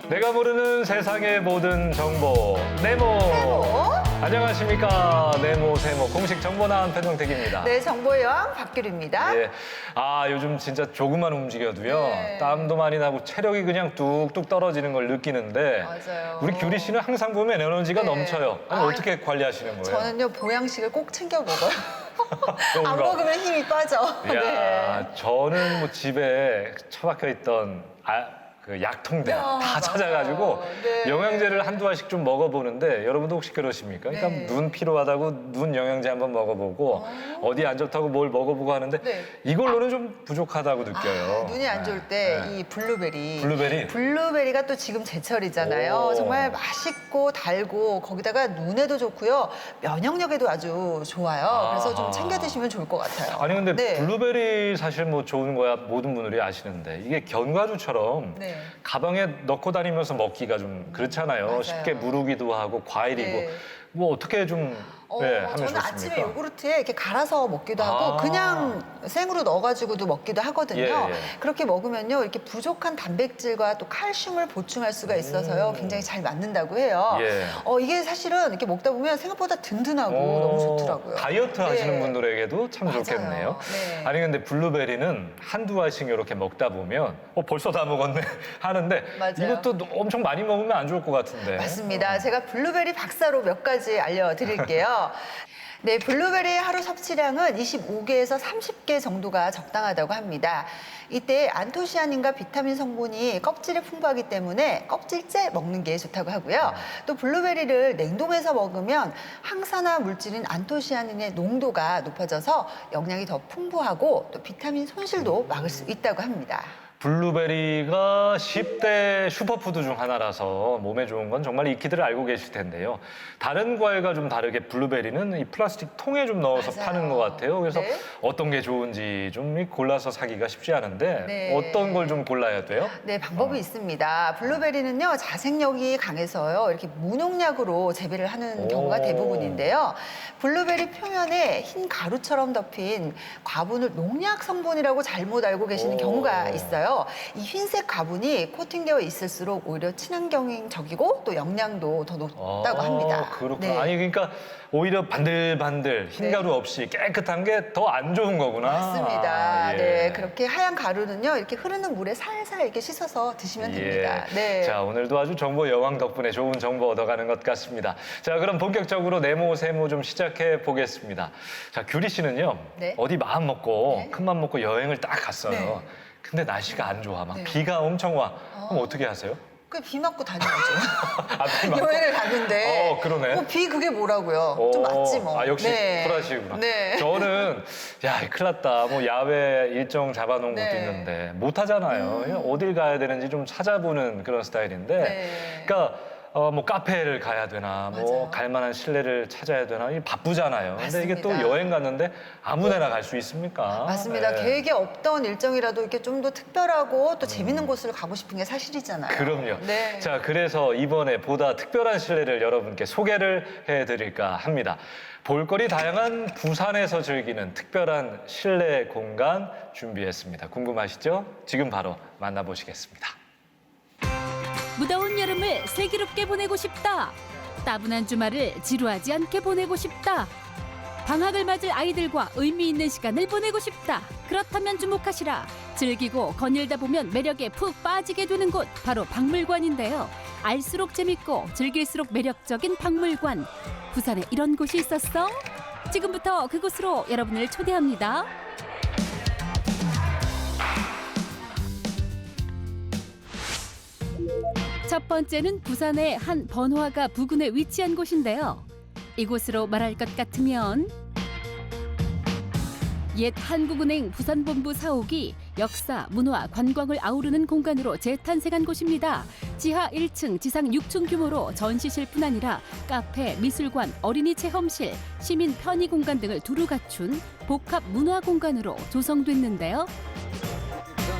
내가 모르는 세상의 모든 정보 네모. 세모. 안녕하십니까. 네모 세모 공식 정보남 배동택입니다. 네, 정보의 여왕 박규리입니다. 예. 아, 요즘 진짜 조금만 움직여도요. 네. 땀도 많이 나고 체력이 그냥 뚝뚝 떨어지는 걸 느끼는데 맞아요. 우리 규리 씨는 항상 보면 에너지가 네. 넘쳐요. 아니, 아, 어떻게 관리하시는 거예요? 저는요, 보양식을 꼭 챙겨 먹어요. 좋은 안 거. 먹으면 힘이 빠져. 이야, 네. 저는 뭐 집에 처박혀 있던 그 약통들 야, 다 맞아요. 찾아가지고 네. 영양제를 한두 알씩 좀 먹어보는데 여러분도 혹시 그러십니까? 그러니까 네. 눈 피로하다고 눈 영양제 한번 먹어보고 어디 안 좋다고 뭘 먹어보고 하는데 네. 이걸로는 좀 부족하다고 느껴요. 눈이 안 좋을 때 네. 이 블루베리. 블루베리? 블루베리가 또 지금 제철이잖아요. 오. 정말 맛있고 달고 거기다가 눈에도 좋고요. 면역력에도 아주 좋아요. 그래서 좀 아하. 챙겨 드시면 좋을 것 같아요. 아니 근데 네. 블루베리 사실 뭐 좋은 거야 모든 분들이 아시는데 이게 견과류처럼 네. 가방에 넣고 다니면서 먹기가 좀 그렇잖아요. 맞아요. 쉽게 무르기도 하고 과일이고 네. 뭐 어떻게 좀 하면 저는 좋습니까? 아침에 요구르트에 이렇게 갈아서 먹기도 하고 아. 그냥 생으로 넣어가지고도 먹기도 하거든요. 예, 예. 그렇게 먹으면요 이렇게 부족한 단백질과 또 칼슘을 보충할 수가 있어서요 굉장히 잘 맞는다고 해요. 예. 이게 사실은 이렇게 먹다 보면 생각보다 든든하고 너무 좋더라고요. 다이어트 네. 하시는 분들에게도 참 맞아요. 좋겠네요. 네. 아니 근데 블루베리는 한두 알씩 이렇게 먹다 보면 벌써 다 먹었네 하는데 맞아요. 이것도 엄청 많이 먹으면 안 좋을 것 같은데. 맞습니다. 제가 블루베리 박사로 몇 가지 알려드릴게요. 네, 블루베리의 하루 섭취량은 25개에서 30개 정도가 적당하다고 합니다. 이때 안토시아닌과 비타민 성분이 껍질에 풍부하기 때문에 껍질째 먹는 게 좋다고 하고요. 또 블루베리를 냉동해서 먹으면 항산화 물질인 안토시아닌의 농도가 높아져서 영양이 더 풍부하고 또 비타민 손실도 막을 수 있다고 합니다. 블루베리가 10대 슈퍼푸드 중 하나라서 몸에 좋은 건 정말 익히들 알고 계실 텐데요. 다른 과일과 좀 다르게 블루베리는 이 플라스틱 통에 좀 넣어서 맞아요. 파는 것 같아요. 그래서 네. 어떤 게 좋은지 좀 골라서 사기가 쉽지 않은데 네. 어떤 걸 좀 골라야 돼요? 네, 방법이 있습니다. 블루베리는요, 자생력이 강해서요, 이렇게 무농약으로 재배를 하는 경우가 오. 대부분인데요. 블루베리 표면에 흰 가루처럼 덮인 과분을 농약 성분이라고 잘못 알고 계시는 오. 경우가 있어요. 이 흰색 과분이 코팅되어 있을수록 오히려 친환경적이고 또 영양도 더 높다고 합니다. 그렇구나. 네. 아니 그러니까 오히려 반들반들 흰가루 없이 깨끗한 게 더 안 좋은 거구나. 맞습니다. 예. 네, 그렇게 하얀 가루는요, 이렇게 흐르는 물에 살살 이렇게 씻어서 드시면 됩니다. 네. 자, 오늘도 아주 정보 여왕 덕분에 좋은 정보 얻어가는 것 같습니다. 자, 그럼 본격적으로 네모 세모 좀 시작해 보겠습니다. 자, 규리 씨는요, 네. 어디 마음 먹고 네. 큰맘 먹고 여행을 딱 갔어요. 네. 근데 날씨가 안 좋아, 막 네. 비가 엄청 와. 그럼 어떻게 하세요? 그 비 맞고 다녀야죠. 아, 비 맞고? 여행을 갔는데. 그러네. 비 그게 뭐라고요? 좀 맞지 뭐. 아, 역시 네. 쿨하시구나. 네. 저는 야, 큰일 났다. 뭐 야외 일정 잡아놓은 것도 네. 있는데 못 하잖아요. 그냥 어딜 가야 되는지 좀 찾아보는 그런 스타일인데. 네. 그러니까 뭐 카페를 가야 되나, 뭐 맞아요. 갈 만한 실내를 찾아야 되나, 이 바쁘잖아요. 근데 이게 또 맞습니다. 여행 갔는데 아무데나 갈 수 있습니까? 맞습니다. 네. 계획에 없던 일정이라도 이렇게 좀 더 특별하고 또 재밌는 곳을 가고 싶은 게 사실이잖아요. 그럼요. 네. 자, 그래서 이번에 보다 특별한 실내를 여러분께 소개를 해드릴까 합니다. 볼거리 다양한 부산에서 즐기는 특별한 실내 공간 준비했습니다. 궁금하시죠? 지금 바로 만나보시겠습니다. 무더운 여름을 슬기롭게 보내고 싶다. 따분한 주말을 지루하지 않게 보내고 싶다. 방학을 맞을 아이들과 의미 있는 시간을 보내고 싶다. 그렇다면 주목하시라. 즐기고 거닐다 보면 매력에 푹 빠지게 되는 곳 바로 박물관인데요. 알수록 재밌고 즐길수록 매력적인 박물관. 부산에 이런 곳이 있었어? 지금부터 그곳으로 여러분을 초대합니다. 첫 번째는 부산의 한 번화가 부근에 위치한 곳인데요. 이곳으로 말할 것 같으면 옛 한국은행 부산본부 사옥이 역사, 문화, 관광을 아우르는 공간으로 재탄생한 곳입니다. 지하 1층, 지상 6층 규모로 전시실뿐 아니라 카페, 미술관, 어린이 체험실, 시민 편의 공간 등을 두루 갖춘 복합 문화 공간으로 조성됐는데요.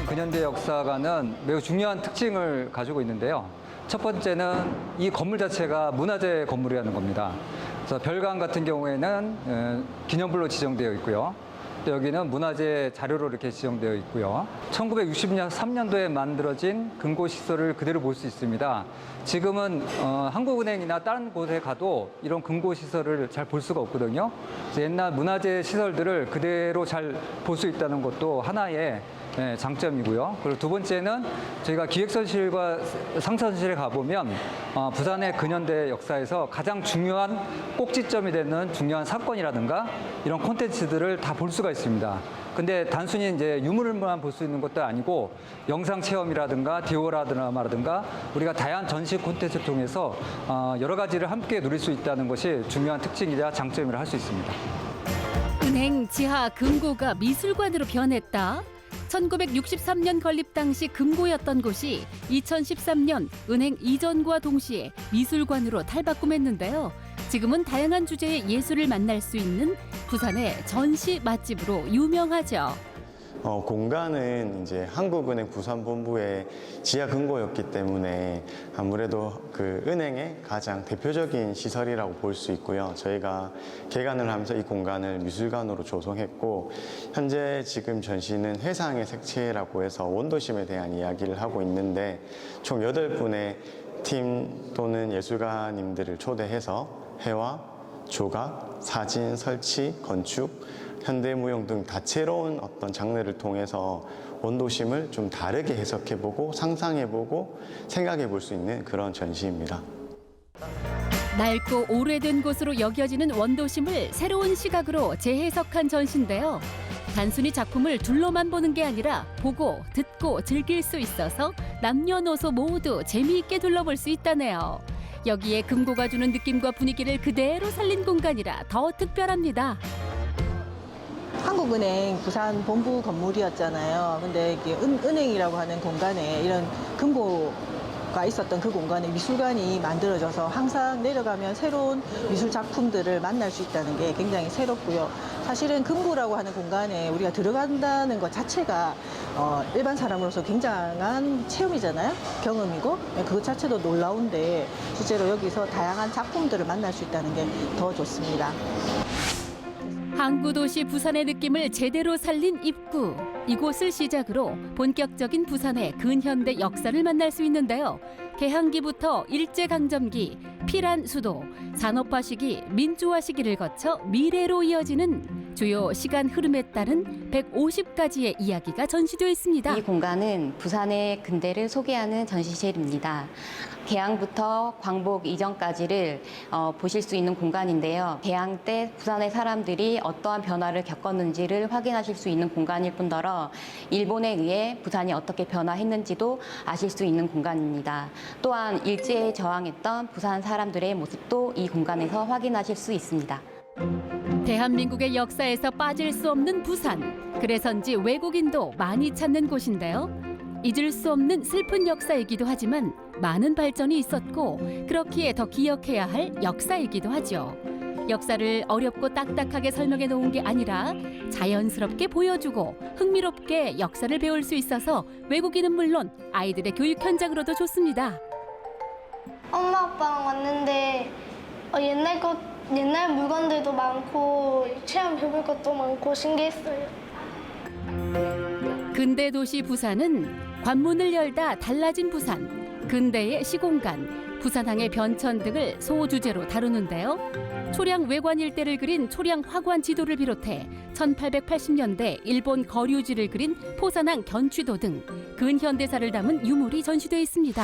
근현대 역사관은 매우 중요한 특징을 가지고 있는데요. 첫 번째는 이 건물 자체가 문화재 건물이라는 겁니다. 그래서 별관 같은 경우에는 기념물로 지정되어 있고요. 또 여기는 문화재 자료로 이렇게 지정되어 있고요. 1963년도에 만들어진 금고시설을 그대로 볼 수 있습니다. 지금은 한국은행이나 다른 곳에 가도 이런 금고시설을 잘 볼 수가 없거든요. 그래서 옛날 문화재 시설들을 그대로 잘 볼 수 있다는 것도 하나의 장점이고요. 그리고 두 번째는 저희가 기획선실과 상선실에 가보면 부산의 근현대 역사에서 가장 중요한 꼭지점이 되는 중요한 사건이라든가 이런 콘텐츠들을 다 볼 수가 있습니다. 근데 단순히 이제 유물만 볼 수 있는 것도 아니고 영상 체험이라든가 디오라마라든가 우리가 다양한 전시 콘텐츠를 통해서 여러 가지를 함께 누릴 수 있다는 것이 중요한 특징이자 장점이라 할 수 있습니다. 은행 지하 금고가 미술관으로 변했다. 1963년 건립 당시 금고였던 곳이 2013년 은행 이전과 동시에 미술관으로 탈바꿈했는데요. 지금은 다양한 주제의 예술을 만날 수 있는 부산의 전시 맛집으로 유명하죠. 공간은 이제 한국은행 부산본부의 지하 금고였기 때문에 아무래도 그 은행의 가장 대표적인 시설이라고 볼 수 있고요. 저희가 개관을 하면서 이 공간을 미술관으로 조성했고, 현재 지금 전시는 회상의 색채라고 해서 원도심에 대한 이야기를 하고 있는데, 총 8분의 팀 또는 예술가님들을 초대해서 회화, 조각, 사진, 설치, 건축, 현대무용 등 다채로운 어떤 장르를 통해서 원도심을 좀 다르게 해석해보고 상상해보고 생각해볼 수 있는 그런 전시입니다. 낡고 오래된 곳으로 여겨지는 원도심을 새로운 시각으로 재해석한 전시인데요. 단순히 작품을 둘러만 보는 게 아니라 보고, 듣고, 즐길 수 있어서 남녀노소 모두 재미있게 둘러볼 수 있다네요. 여기에 금고가 주는 느낌과 분위기를 그대로 살린 공간이라 더 특별합니다. 한국은행 부산 본부 건물이었잖아요. 근데 이게 은행이라고 하는 공간에 이런 금고가 있었던 그 공간에 미술관이 만들어져서 항상 내려가면 새로운 미술 작품들을 만날 수 있다는 게 굉장히 새롭고요. 사실은 금고라고 하는 공간에 우리가 들어간다는 것 자체가 일반 사람으로서 굉장한 체험이잖아요. 경험이고 그것 자체도 놀라운데 실제로 여기서 다양한 작품들을 만날 수 있다는 게 더 좋습니다. 항구도시 부산의 느낌을 제대로 살린 입구. 이곳을 시작으로 본격적인 부산의 근현대 역사를 만날 수 있는데요. 개항기부터 일제강점기, 피란 수도, 산업화 시기, 민주화 시기를 거쳐 미래로 이어지는 주요 시간 흐름에 따른 150가지의 이야기가 전시되어 있습니다. 이 공간은 부산의 근대를 소개하는 전시실입니다. 개항부터 광복 이전까지를 보실 수 있는 공간인데요. 개항 때 부산의 사람들이 어떠한 변화를 겪었는지를 확인하실 수 있는 공간일 뿐더러 일본에 의해 부산이 어떻게 변화했는지도 아실 수 있는 공간입니다. 또한 일제에 저항했던 부산 사람들의 모습도 이 공간에서 확인하실 수 있습니다. 대한민국의 역사에서 빠질 수 없는 부산. 그래서인지 외국인도 많이 찾는 곳인데요. 잊을 수 없는 슬픈 역사이기도 하지만 많은 발전이 있었고 그렇기에 더 기억해야 할 역사이기도 하죠. 역사를 어렵고 딱딱하게 설명해 놓은 게 아니라 자연스럽게 보여주고 흥미롭게 역사를 배울 수 있어서 외국인은 물론 아이들의 교육 현장으로도 좋습니다. 엄마 아빠랑 왔는데 옛날 물건들도 많고 체험해볼 것도 많고 신기했어요. 근대 도시 부산은 관문을 열다 달라진 부산, 근대의 시공간, 부산항의 변천 등을 소주제로 다루는데요. 초량 외관 일대를 그린 초량 화관 지도를 비롯해 1880년대 일본 거류지를 그린 포산항 견취도 등 근현대사를 담은 유물이 전시되어 있습니다.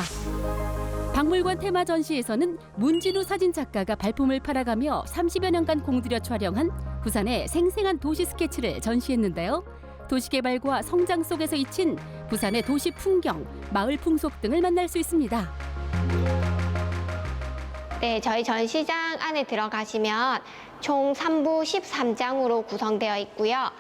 박물관 테마 전시에서는 문진우 사진작가가 발품을 팔아가며 30여 년간 공들여 촬영한 부산의 생생한 도시 스케치를 전시했는데요. 도시개발과 성장 속에서 잊힌 부산의 도시 풍경, 마을 풍속 등을 만날 수 있습니다. 네, 저희 전시장 안에 들어가시면 총 3부 13장으로 구성되어 있고요.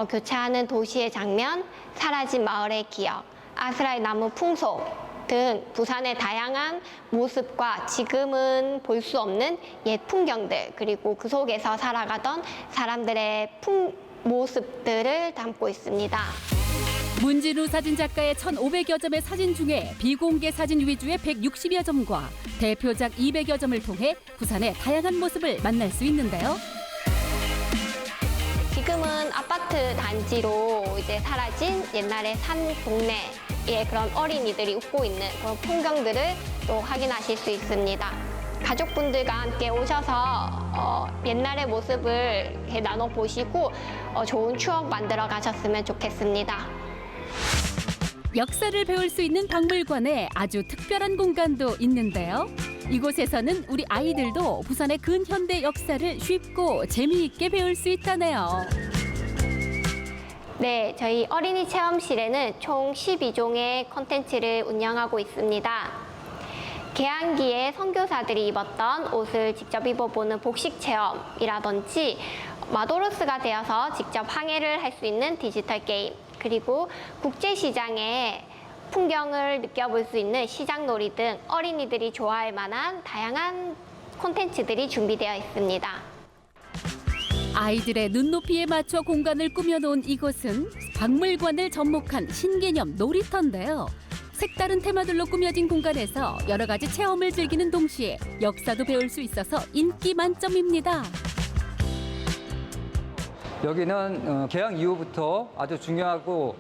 교차하는 도시의 장면, 사라진 마을의 기억, 아스라의 나무 풍속 등 부산의 다양한 모습과 지금은 볼 수 없는 옛 풍경들, 그리고 그 속에서 살아가던 사람들의 모습들을 담고 있습니다. 문진우 사진작가의 1,500여 점의 사진 중에 비공개 사진 위주의 160여 점과 대표작 200여 점을 통해 부산의 다양한 모습을 만날 수 있는데요. 지금은 아파트 단지로 이제 사라진 옛날의 산 동네의 그런 어린이들이 웃고 있는 그런 풍경들을 또 확인하실 수 있습니다. 가족분들과 함께 오셔서 옛날의 모습을 이렇게 나눠보시고 좋은 추억 만들어 가셨으면 좋겠습니다. 역사를 배울 수 있는 박물관에 아주 특별한 공간도 있는데요. 이곳에서는 우리 아이들도 부산의 근현대 역사를 쉽고 재미있게 배울 수 있다네요. 네, 저희 어린이 체험실에는 총 12종의 콘텐츠를 운영하고 있습니다. 개항기에 선교사들이 입었던 옷을 직접 입어보는 복식 체험이라든지 마도로스가 되어서 직접 항해를 할 수 있는 디지털 게임, 그리고 국제시장의 풍경을 느껴볼 수 있는 시장놀이 등 어린이들이 좋아할 만한 다양한 콘텐츠들이 준비되어 있습니다. 아이들의 눈높이에 맞춰 공간을 꾸며놓은 이곳은 박물관을 접목한 신개념 놀이터인데요. 색다른 테마들로 꾸며진 공간에서 여러 가지 체험을 즐기는 동시에 역사도 배울 수 있어서 인기 만점입니다. 여기는 개항 이후부터 아주 중요하고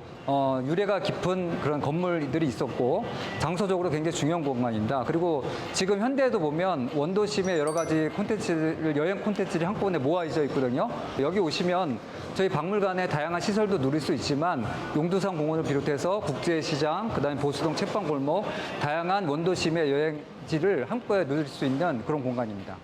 유래가 깊은 그런 건물들이 있었고 장소적으로 굉장히 중요한 공간입니다. 그리고 지금 현대에도 보면 원도심의 여러 가지 콘텐츠를 여행 콘텐츠들이 한꺼번에 모아져 있거든요. 여기 오시면 저희 박물관의 다양한 시설도 누릴 수 있지만 용두산 공원을 비롯해서 국제시장, 그다음에 보수동 책방골목, 다양한 원도심의 여행지를 한꺼번에 누릴 수 있는 그런 공간입니다.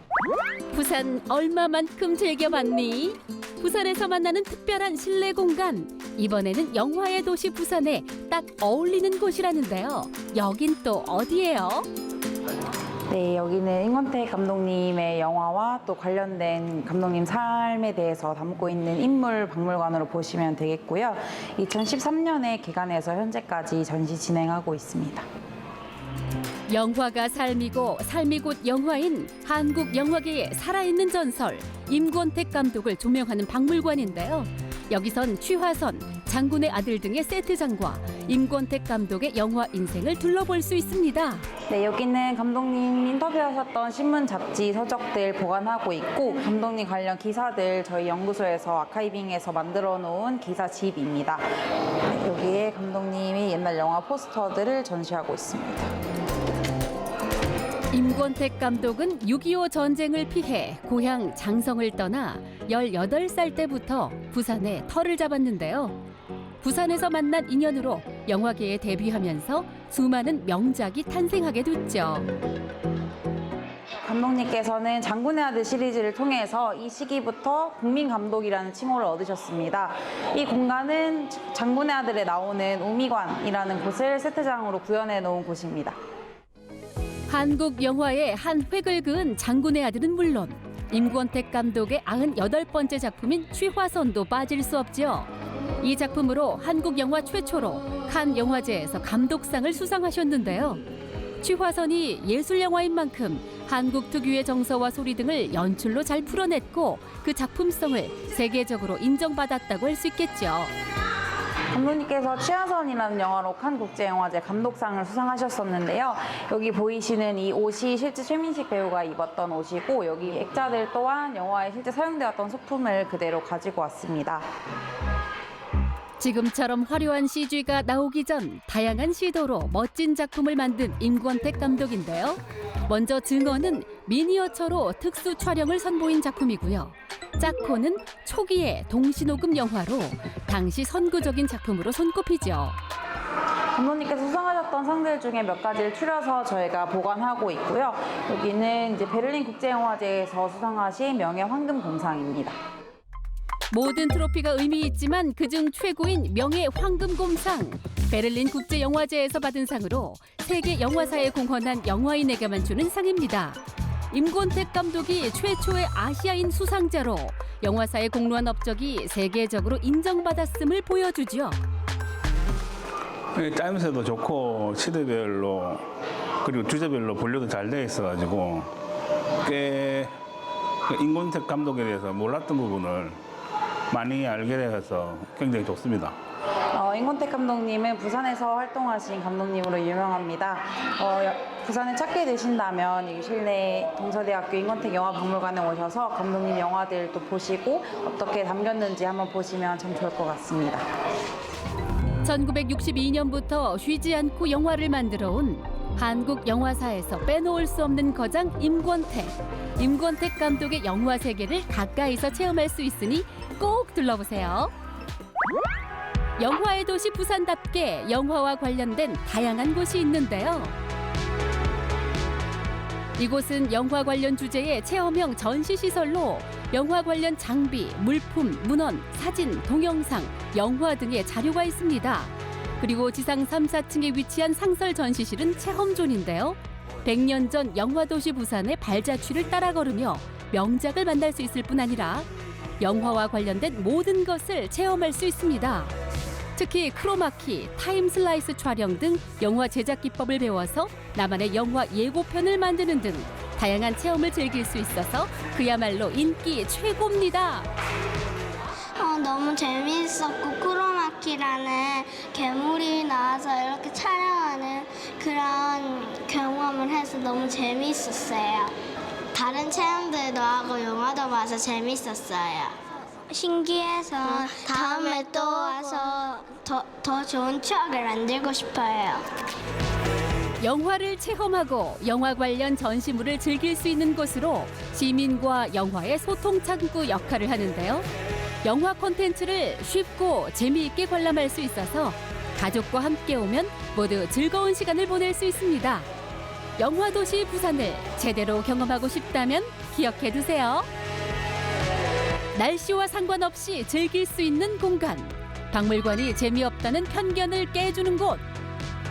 부산 얼마만큼 즐겨봤니? 부산에서 만나는 특별한 실내 공간. 이번에는 영화의 도시 부산에 딱 어울리는 곳이라는데요. 여긴 또 어디예요? 네, 여기는 임권택 감독님의 영화와 또 관련된 감독님 삶에 대해서 담고 있는 인물 박물관으로 보시면 되겠고요. 2013년에 개관해서 현재까지 전시 진행하고 있습니다. 영화가 삶이고 삶이 곧 영화인 한국 영화계의 살아있는 전설 임권택 감독을 조명하는 박물관인데요. 여기선 취화선, 장군의 아들 등의 세트장과 임권택 감독의 영화 인생을 둘러볼 수 있습니다. 네, 여기는 감독님 인터뷰하셨던 신문, 잡지, 서적들 보관하고 있고 감독님 관련 기사들 저희 연구소에서 아카이빙해서 만들어 놓은 기사집입니다. 네, 여기에 감독님이 옛날 영화 포스터들을 전시하고 있습니다. 임권택 감독은 6.25 전쟁을 피해 고향 장성을 떠나 18살 때부터 부산에 터를 잡았는데요. 부산에서 만난 인연으로 영화계에 데뷔하면서 수많은 명작이 탄생하게 됐죠. 감독님께서는 장군의 아들 시리즈를 통해서 이 시기부터 국민감독이라는 칭호를 얻으셨습니다. 이 공간은 장군의 아들에 나오는 우미관이라는 곳을 세트장으로 구현해 놓은 곳입니다. 한국 영화의 한 획을 그은 장군의 아들은 물론 임권택 감독의 98번째 작품인 취화선도 빠질 수 없죠. 이 작품으로 한국 영화 최초로 칸 영화제에서 감독상을 수상하셨는데요. 취화선이 예술 영화인 만큼 한국 특유의 정서와 소리 등을 연출로 잘 풀어냈고 그 작품성을 세계적으로 인정받았다고 할 수 있겠죠. 감독님께서 취화선이라는 영화로 칸 국제영화제 감독상을 수상하셨었는데요. 여기 보이시는 이 옷이 실제 최민식 배우가 입었던 옷이고 여기 액자들 또한 영화에 실제 사용되었던 소품을 그대로 가지고 왔습니다. 지금처럼 화려한 CG가 나오기 전 다양한 시도로 멋진 작품을 만든 임권택 감독인데요. 먼저 증언은 미니어처로 특수 촬영을 선보인 작품이고요. 짝코는 초기의 동시녹음 영화로 당시 선구적인 작품으로 손꼽히죠. 감독님께서 수상하셨던 상들 중에 몇 가지를 추려서 저희가 보관하고 있고요. 여기는 이제 베를린 국제영화제에서 수상하신 명예 황금곰상입니다. 모든 트로피가 의미 있지만 그중 최고인 명예 황금곰상. 베를린 국제영화제에서 받은 상으로 세계 영화사에 공헌한 영화인에게만 주는 상입니다. 임권택 감독이 최초의 아시아인 수상자로 영화사에 공로한 업적이 세계적으로 인정받았음을 보여주죠. 짜임새도 좋고 시대별로 그리고 주제별로 분류도 잘 되어 있어가지고 꽤 임권택 감독에 대해서 몰랐던 부분을 많이 알게 돼서 굉장히 좋습니다. 임권택 감독님은 부산에서 활동하신 감독님으로 유명합니다. 부산에 찾게 되신다면 이 실내 동서대학교 임권택 영화박물관에 오셔서 감독님 영화들도 보시고 어떻게 담겼는지 한번 보시면 참 좋을 것 같습니다. 1962년부터 쉬지 않고 영화를 만들어 온 한국 영화사에서 빼놓을 수 없는 거장 임권택 감독의 영화 세계를 가까이서 체험할 수 있으니 꼭 둘러보세요. 영화의 도시 부산답게 영화와 관련된 다양한 곳이 있는데요. 이곳은 영화 관련 주제의 체험형 전시시설로 영화 관련 장비, 물품, 문헌, 사진, 동영상, 영화 등의 자료가 있습니다. 그리고 지상 3, 4층에 위치한 상설 전시실은 체험존인데요. 100년 전 영화도시 부산의 발자취를 따라 걸으며 명작을 만날 수 있을 뿐 아니라 영화와 관련된 모든 것을 체험할 수 있습니다. 특히 크로마키, 타임슬라이스 촬영 등 영화 제작 기법을 배워서 나만의 영화 예고편을 만드는 등 다양한 체험을 즐길 수 있어서 그야말로 인기 최고입니다. 너무 재미있었고 크로마키라는 괴물이 나와서 이렇게 촬영하는 그런 경험을 해서 너무 재미있었어요. 다른 체험들도 하고 영화도 봐서 재밌었어요. 신기해서 다음에 또 와서 더 좋은 추억을 만들고 싶어요. 영화를 체험하고 영화 관련 전시물을 즐길 수 있는 곳으로 시민과 영화의 소통 창구 역할을 하는데요. 영화 콘텐츠를 쉽고 재미있게 관람할 수 있어서 가족과 함께 오면 모두 즐거운 시간을 보낼 수 있습니다. 영화도시 부산을 제대로 경험하고 싶다면 기억해 두세요. 날씨와 상관없이 즐길 수 있는 공간. 박물관이 재미없다는 편견을 깨주는 곳.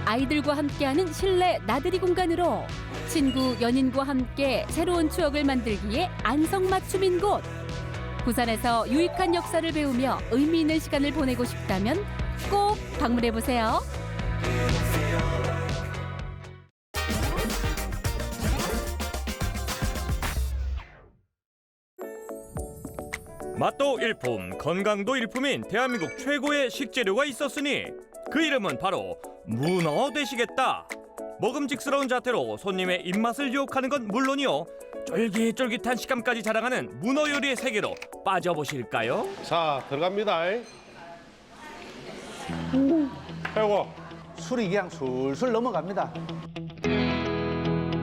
아이들과 함께하는 실내 나들이 공간으로 친구, 연인과 함께 새로운 추억을 만들기에 안성맞춤인 곳. 부산에서 유익한 역사를 배우며 의미 있는 시간을 보내고 싶다면 꼭 방문해보세요. 맛도 일품, 건강도 일품인 대한민국 최고의 식재료가 있었으니 그 이름은 바로 문어 되시겠다. 먹음직스러운 자태로 손님의 입맛을 유혹하는 건 물론이요, 쫄깃쫄깃한 식감까지 자랑하는 문어 요리의 세계로 빠져보실까요? 자, 들어갑니다. 최고. 술이 그냥 술술 넘어갑니다.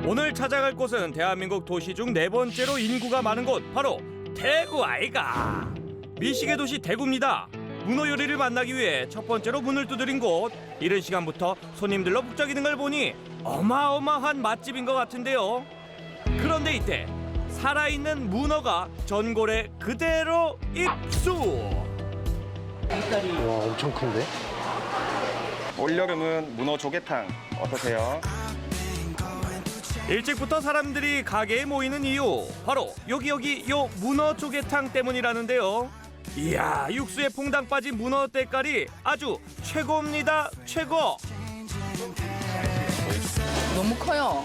오늘 찾아갈 곳은 대한민국 도시 중 4번째로 인구가 많은 곳, 바로 대구 아이가. 미식의 도시 대구입니다. 문어 요리를 만나기 위해 첫 번째로 문을 두드린 곳. 이른 시간부터 손님들로 북적이는 걸 보니 어마어마한 맛집인 것 같은데요. 그런데 이때 살아있는 문어가 전골에 그대로 입수. 와, 엄청 큰데? 올여름은 문어 조개탕 어떠세요? 일찍부터 사람들이 가게에 모이는 이유, 바로 여기 요 문어 조개탕 때문이라는데요. 이야, 육수에 퐁당 빠진 문어 때깔이 아주 최고입니다. 최고. 너무 커요.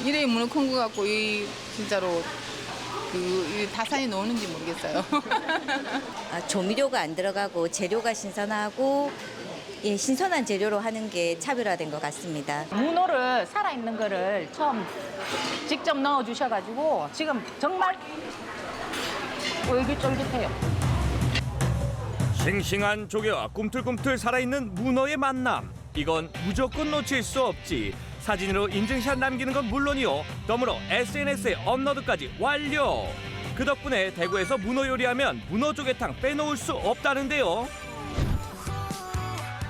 이래 문어 큰 거 같고 진짜로 이 다산이 넣는지 모르겠어요. 조미료가 안 들어가고 재료가 신선하고 신선한 재료로 하는 게 차별화된 것 같습니다. 문어를 살아있는 거를 처음 직접 넣어주셔가지고 지금 정말 쫄깃쫄깃해요. 싱싱한 조개와 꿈틀꿈틀 살아있는 문어의 만남. 이건 무조건 놓칠 수 없지. 사진으로 인증샷 남기는 건 물론이요, 덤으로 SNS에 업로드까지 완료. 그 덕분에 대구에서 문어 요리하면 문어 조개탕 빼놓을 수 없다는데요.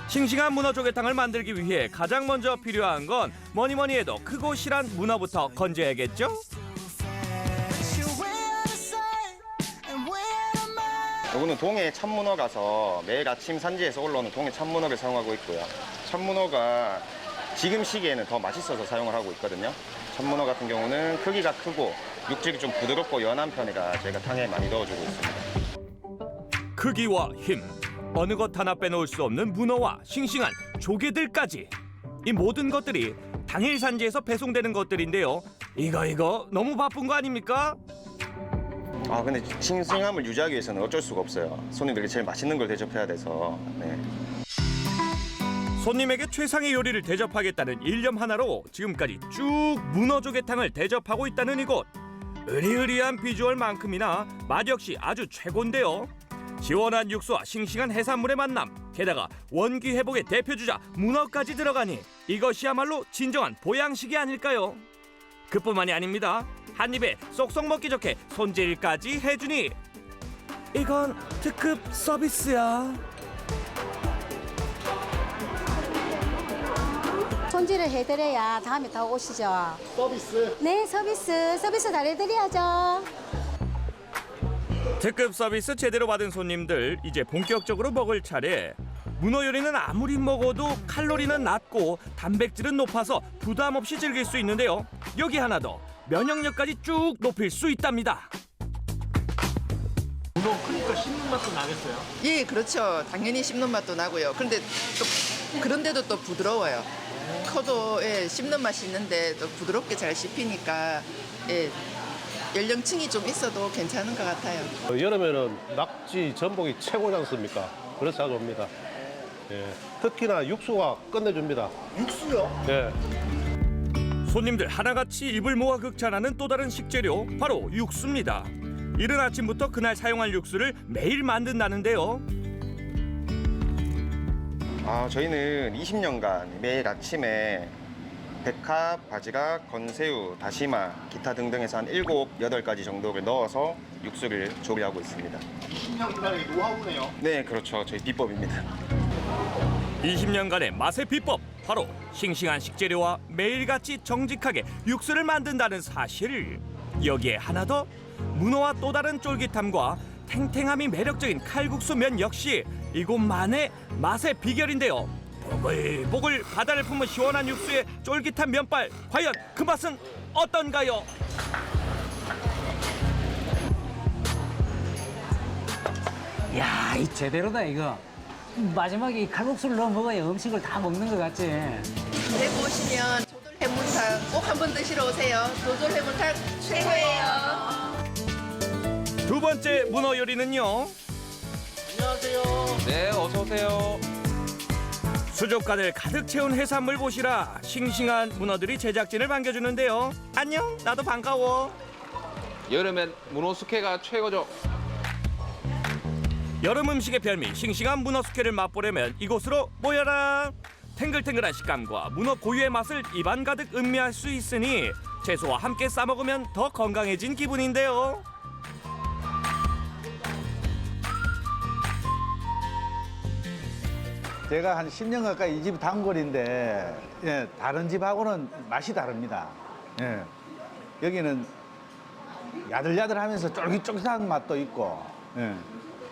싱싱한 문어 조개탕을 만들기 위해 가장 먼저 필요한 건 뭐니 해도 크고 실한 문어부터 건져야겠죠? 이거는 동해 참문어 가서 매일 아침 산지에서 올라오는 동해 참문어를 사용하고 있고요. 참문어가 지금 시기에는 더 맛있어서 사용을 하고 있거든요. 참문어 같은 경우는 크기가 크고 육질이 좀 부드럽고 연한 편이라 저희가 탕에 많이 넣어주고 있습니다. 크기와 힘, 어느 것 하나 빼놓을 수 없는 문어와 싱싱한 조개들까지, 이 모든 것들이 당일 산지에서 배송되는 것들인데요. 이거 너무 바쁜 거 아닙니까? 근데 싱싱함을 유지하기 위해서는 어쩔 수가 없어요. 손님들에게 제일 맛있는 걸 대접해야 돼서. 네. 손님에게 최상의 요리를 대접하겠다는 일념 하나로 지금까지 쭉 문어조개탕을 대접하고 있다는 이곳. 으리으리한 비주얼만큼이나 맛 역시 아주 최고인데요. 시원한 육수와 싱싱한 해산물의 만남, 게다가 원기 회복의 대표주자 문어까지 들어가니 이것이야말로 진정한 보양식이 아닐까요? 그뿐만이 아닙니다. 한 입에 쏙쏙 먹기 좋게 손질까지 해주니 이건 특급 서비스야. 손질을 해드려야 다음에 더 오시죠. 서비스? 네, 서비스 잘해드려야죠. 특급 서비스 제대로 받은 손님들, 이제 본격적으로 먹을 차례. 문어 요리는 아무리 먹어도 칼로리는 낮고 단백질은 높아서 부담 없이 즐길 수 있는데요. 여기 하나 더, 면역력까지 쭉 높일 수 있답니다. 문어 크니까 씹는 맛도 나겠어요? 예, 그렇죠. 당연히 씹는 맛도 나고요. 그런데도 또 부드러워요. 커도 씹는 맛이 있는데 또 부드럽게 잘 씹히니까 연령층이 좀 있어도 괜찮은 것 같아요. 여름에는 낙지, 전복이 최고지 않습니까? 그래서 자주 옵니다. 예. 특히나 육수가 끝내줍니다. 육수요? 네. 손님들 하나같이 입을 모아 극찬하는 또 다른 식재료, 바로 육수입니다. 이른 아침부터 그날 사용할 육수를 매일 만든다는데요. 저희는 20년간 매일 아침에 백합, 바지락, 건새우, 다시마, 기타 등등해서 한 7, 8가지 정도를 넣어서 육수를 조리하고 있습니다. 20년간의 노하우네요. 네, 그렇죠. 저희 비법입니다. 20년간의 맛의 비법, 바로 싱싱한 식재료와 매일같이 정직하게 육수를 만든다는 사실. 여기에 하나 더, 문어와 또 다른 쫄깃함과 탱탱함이 매력적인 칼국수 면 역시 이곳만의 맛의 비결인데요. 보글보글 바다를 품은 시원한 육수에 쫄깃한 면발, 과연 그 맛은 어떤가요? 야, 이 제대로다 이거. 마지막에 이 칼국수를 넣어 먹어야 음식을 다 먹는 것 같지. 대구 오시면 조돌 해물탕 꼭 한번 드시러 오세요. 조돌 해물탕 최고예요. 두 번째 문어 요리는요. 안녕하세요. 네, 어서 오세요. 수족관을 가득 채운 해산물 보시라. 싱싱한 문어들이 제작진을 반겨주는데요. 안녕, 나도 반가워. 여름엔 문어 숙회가 최고죠. 여름 음식의 별미 싱싱한 문어 숙회를 맛보려면 이곳으로 모여라. 탱글탱글한 식감과 문어 고유의 맛을 입안 가득 음미할 수 있으니 채소와 함께 싸먹으면 더 건강해진 기분인데요. 제가 한 10년 가까이 이 집 단골인데 다른 집하고는 맛이 다릅니다. 여기는 야들야들하면서 쫄깃쫄깃한 맛도 있고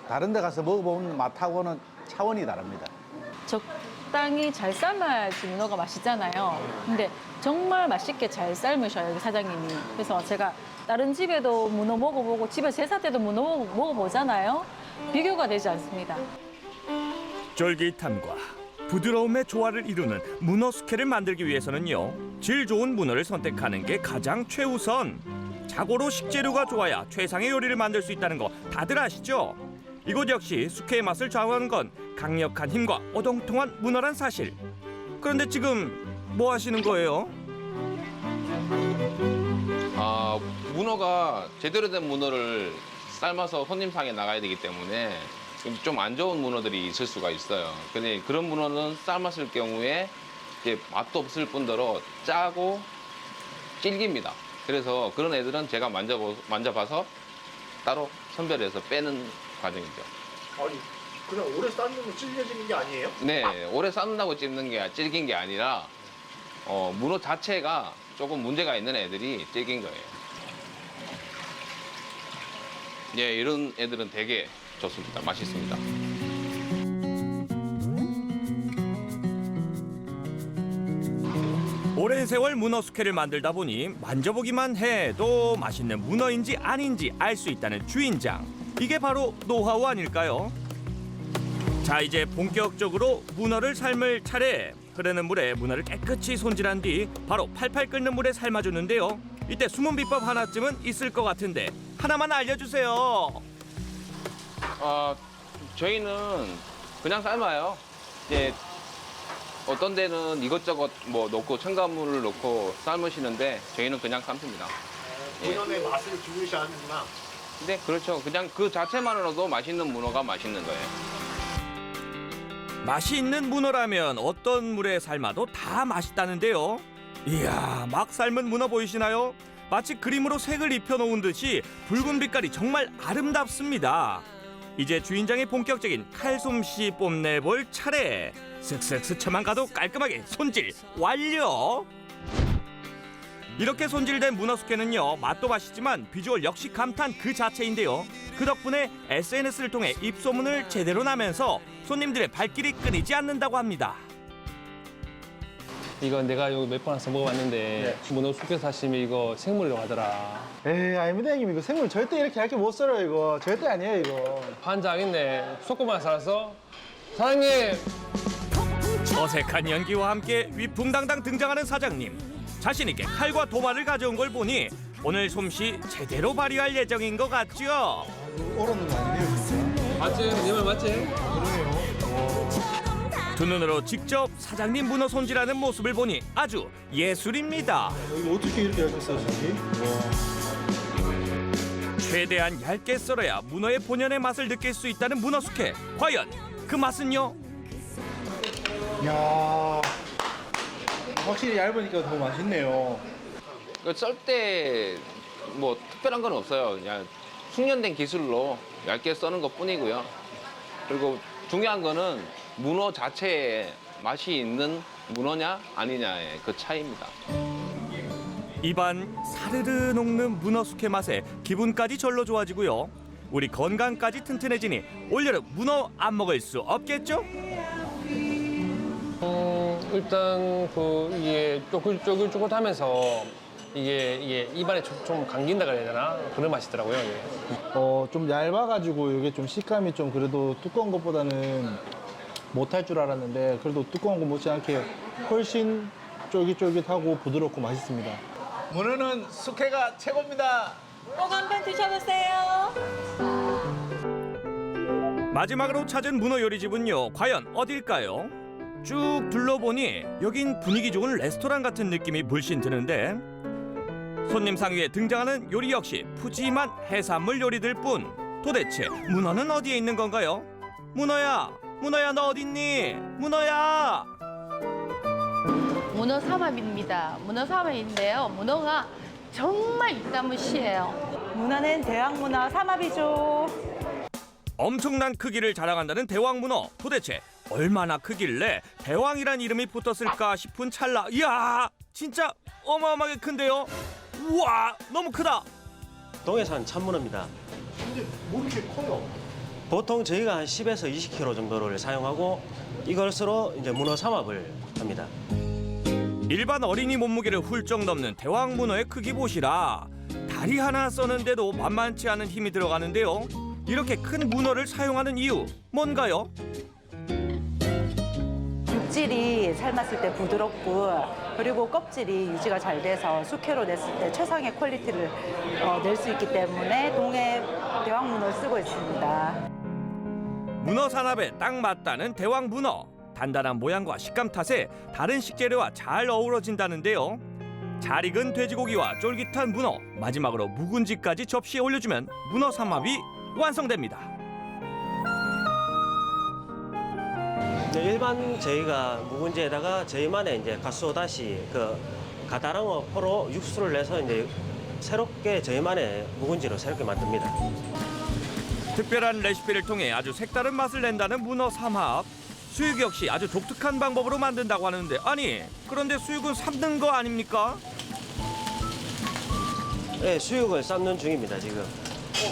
다른 데 가서 먹어보는 맛하고는 차원이 다릅니다. 적당히 잘 삶아야지 문어가 맛있잖아요. 근데 정말 맛있게 잘 삶으셔요, 여기 사장님이. 그래서 제가 다른 집에도 문어 먹어보고 집에 제사 때도 문어 먹어보잖아요. 비교가 되지 않습니다. 쫄깃함과 부드러움의 조화를 이루는 문어 숙회를 만들기 위해서는요, 질 좋은 문어를 선택하는 게 가장 최우선. 자고로 식재료가 좋아야 최상의 요리를 만들 수 있다는 거 다들 아시죠? 이곳 역시 숙회의 맛을 좌우하는 건 강력한 힘과 오동통한 문어란 사실. 그런데 지금 뭐 하시는 거예요? 문어가 제대로 된 문어를 삶아서 손님상에 나가야 되기 때문에 좀 안 좋은 문어들이 있을 수가 있어요. 근데 그런 문어는 삶았을 경우에 이제 맛도 없을 뿐더러 짜고 질깁니다. 그래서 그런 애들은 제가 만져봐서 따로 선별해서 빼는 과정이죠. 아니, 그냥 오래 삶으면 질겨지는 게 아니에요? 네, 오래 삶는다고 질긴 게 아니라 문어 자체가 조금 문제가 있는 애들이 질긴 거예요. 예, 이런 애들은 되게 좋습니다. 맛있습니다. 오랜 세월 문어 숙회를 만들다 보니 만져보기만 해도 맛있는 문어인지 아닌지 알 수 있다는 주인장. 이게 바로 노하우 아닐까요? 자, 이제 본격적으로 문어를 삶을 차례. 흐르는 물에 문어를 깨끗이 손질한 뒤 바로 팔팔 끓는 물에 삶아주는데요. 이때 숨은 비법 하나쯤은 있을 것 같은데 하나만 알려주세요. 저희는 그냥 삶아요. 이제 어떤 데는 이것저것 뭐 넣고 첨가물을 넣고 삶으시는데 저희는 그냥 삶습니다. 문어의 맛을 중요시하는구나. 네, 그렇죠. 그냥 그 자체만으로도 맛있는 문어가 맛있는 거예요. 맛이 있는 문어라면 어떤 물에 삶아도 다 맛있다는데요. 이야, 막 삶은 문어 보이시나요? 마치 그림으로 색을 입혀놓은 듯이 붉은 빛깔이 정말 아름답습니다. 이제 주인장의 본격적인 칼솜씨 뽐내볼 차례. 슥슥 스쳐만 가도 깔끔하게 손질 완료. 이렇게 손질된 문어 숙회는요, 맛도 맛있지만 비주얼 역시 감탄 그 자체인데요. 그 덕분에 SNS를 통해 입소문을 제대로 나면서 손님들의 발길이 끊이지 않는다고 합니다. 이거 내가 여기 몇 번 와서 먹어봤는데 문어 숙회 사시미 이거 생물이라고 하더라. 에이, 아닙니다, 형님. 이거 생물 절대 이렇게 얇게 못 썰어요, 이거. 절대 아니에요, 이거. 반장 있네. 속고만 살아서. 사장님! 어색한 연기와 함께 위풍당당 등장하는 사장님. 자신 있게 칼과 도마를 가져온 걸 보니 오늘 솜씨 제대로 발휘할 예정인 것 같죠? 얼었는 거 아니에요, 진짜? 맞지? 네 말 맞지? 그러네요. 두 눈으로 직접 사장님 문어 손질하는 모습을 보니 아주 예술입니다. 이거 어떻게 이렇게 얇게 써주지? 최대한 얇게 썰어야 문어의 본연의 맛을 느낄 수 있다는 문어 숙회. 과연 그 맛은요? 야, 확실히 얇으니까 더 맛있네요. 썰 때 뭐 특별한 건 없어요. 그냥 숙련된 기술로 얇게 써는 것 뿐이고요. 그리고 중요한 거는 문어 자체에 맛이 있는 문어냐 아니냐의 그 차이입니다. 입안 사르르 녹는 문어 숙회 맛에 기분까지 절로 좋아지고요. 우리 건강까지 튼튼해지니 올여름 문어 안 먹을 수 없겠죠? 일단 이게 쪼글쪼글하면서 이게 입안에 좀 감긴다 그래야 되나? 그런 맛이더라고요. 이게. 좀 얇아가지고 이게 좀 식감이 좀 그래도 두꺼운 것보다는 못할 줄 알았는데 그래도 두꺼운 거 못지않게 훨씬 쫄깃쫄깃하고 부드럽고 맛있습니다. 문어는 숙회가 최고입니다. 꼭 한번 드셔보세요. 마지막으로 찾은 문어 요리집은요, 과연 어딜까요? 쭉 둘러보니 여긴 분위기 좋은 레스토랑 같은 느낌이 물씬 드는데 손님 상위에 등장하는 요리 역시 푸짐한 해산물 요리들 뿐. 도대체 문어는 어디에 있는 건가요? 문어야, 문어야 너 어딨니? 문어야! 문어 삼합입니다. 문어 삼합인데요. 문어가 정말 이따무시해요. 문어는 대왕문어 삼합이죠. 엄청난 크기를 자랑한다는 대왕문어. 도대체 얼마나 크길래 대왕이란 이름이 붙었을까 싶은 찰나. 이야, 진짜 어마어마하게 큰데요? 우와, 너무 크다. 동해산 참문어입니다. 근데 뭐 이렇게 커요? 보통 저희가 한 10에서 20kg 정도를 사용하고 이것으로 이제 문어 삼합을 합니다. 일반 어린이 몸무게를 훌쩍 넘는 대왕문어의 크기 보시라. 다리 하나 써는데도 만만치 않은 힘이 들어가는데요. 이렇게 큰 문어를 사용하는 이유 뭔가요? 육질이 삶았을 때 부드럽고 그리고 껍질이 유지가 잘 돼서 숙회로 냈을 때 최상의 퀄리티를 낼 수 있기 때문에 동해 대왕문어를 쓰고 있습니다. 문어 산업에 딱 맞다는 대왕문어. 단단한 모양과 식감 탓에 다른 식재료와 잘 어우러진다는데요. 잘 익은 돼지고기와 쫄깃한 문어, 마지막으로 묵은지까지 접시에 올려주면 문어 삼합이 완성됩니다. 네, 일반 저희가 묵은지에다가 저희만의 이제 가스오다시 그 가다랑어 포로 육수를 내서 이제 새롭게 저희만의 묵은지로 새롭게 만듭니다. 특별한 레시피를 통해 아주 색다른 맛을 낸다는 문어 삼합. 수육 역시 아주 독특한 방법으로 만든다고 하는데, 아니 그런데 수육은 삶는 거 아닙니까? 네, 수육을 삶는 중입니다 지금.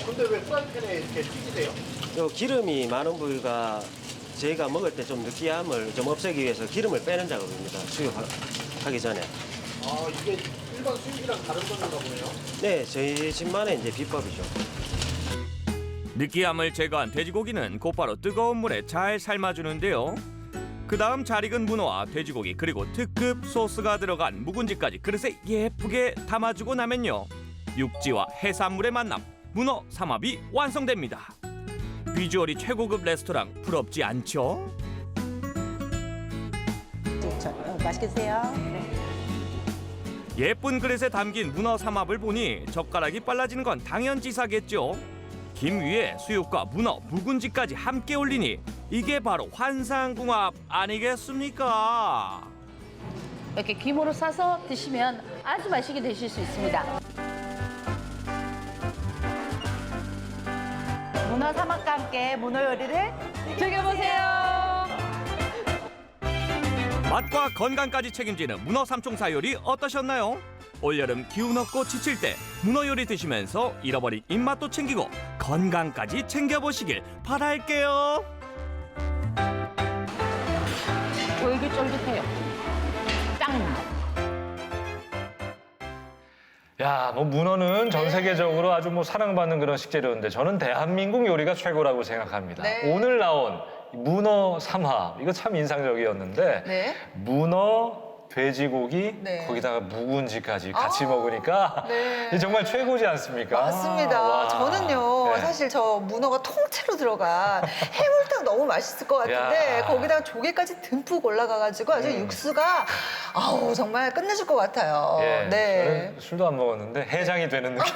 근데 왜 프라이팬에 이렇게 튀기세요? 요 기름이 많은 부위가 저희가 먹을 때 좀 느끼함을 좀 없애기 위해서 기름을 빼는 작업입니다. 수육하기 전에. 아, 이게 일반 수육이랑 다른 건가 보네요. 네, 저희 집만의 이제 비법이죠. 느끼함을 제거한 돼지고기는 곧바로 뜨거운 물에 잘 삶아주는데요. 그다음 잘 익은 문어와 돼지고기 그리고 특급 소스가 들어간 묵은지까지 그릇에 예쁘게 담아주고 나면요, 육지와 해산물의 만남 문어 삼합이 완성됩니다. 비주얼이 최고급 레스토랑 부럽지 않죠? 맛있게 드세요. 예쁜 그릇에 담긴 문어 삼합을 보니 젓가락이 빨라지는 건 당연지사겠죠. 김 위에 수육과 문어, 묵은지까지 함께 올리니 이게 바로 환상궁합 아니겠습니까? 이렇게 김으로 싸서 드시면 아주 맛있게 드실 수 있습니다. 문어 삼합과 함께 문어 요리를 즐겨보세요. 맛과 건강까지 책임지는 문어 삼총사 요리 어떠셨나요? 올여름 기운 없고 지칠 때 문어 요리 드시면서 잃어버린 입맛도 챙기고 건강까지 챙겨보시길 바랄게요. 쫄깃쫄깃해요. 짱! 야, 뭐 문어는 전 세계적으로 아주 뭐 사랑받는 그런 식재료인데 저는 대한민국 요리가 최고라고 생각합니다. 네. 오늘 나온 문어 삼합 이거 참 인상적이었는데 네. 문어, 돼지고기, 네. 거기다가 묵은지까지 같이 먹으니까 네. 이게 정말 최고지 않습니까? 맞습니다. 와. 저는요, 네. 사실 저 문어가 통째로 들어간 해물탕 너무 맛있을 것 같은데 야. 거기다가 조개까지 듬뿍 올라가가지고 아주 육수가 아우 정말 끝내줄 것 같아요. 예, 네. 저는 술도 안 먹었는데 해장이 되는 느낌.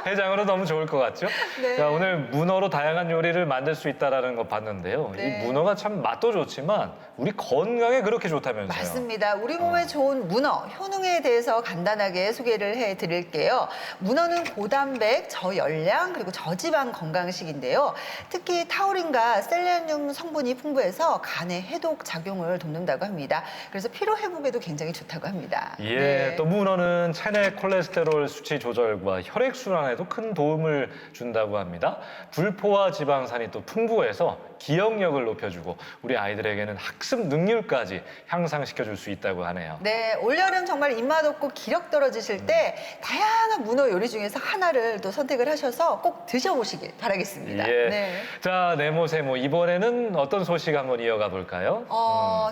해장으로 너무 좋을 것 같죠? 네. 자, 오늘 문어로 다양한 요리를 만들 수 있다는 거 봤는데요. 네. 이 문어가 참 맛도 좋지만 우리 건강에 그렇게 좋다면서요. 맞습니다. 우리 몸에 좋은 문어, 효능에 대해서 간단하게 소개를 해드릴게요. 문어는 고단백, 저열량, 그리고 저지방 건강식인데요. 특히 타우린과 셀레늄 성분이 풍부해서 간의 해독 작용을 돕는다고 합니다. 그래서 피로 회복에도 굉장히 좋다고 합니다. 예, 네. 또 문어는 체내 콜레스테롤 수치 조절과 혈액순환에도 큰 도움을 준다고 합니다. 불포화 지방산이 또 풍부해서 기억력을 높여주고 우리 아이들에게는 학습 능률까지 향상시켜줄 수 있다고 하네요. 네, 올여름 정말 입맛 없고 기력 떨어지실 때 다양한 문어 요리 중에서 하나를 또 선택을 하셔서 꼭 드셔보시길 바라겠습니다. 예. 네. 자, 네모세모 이번에는 어떤 소식 한번 이어가 볼까요?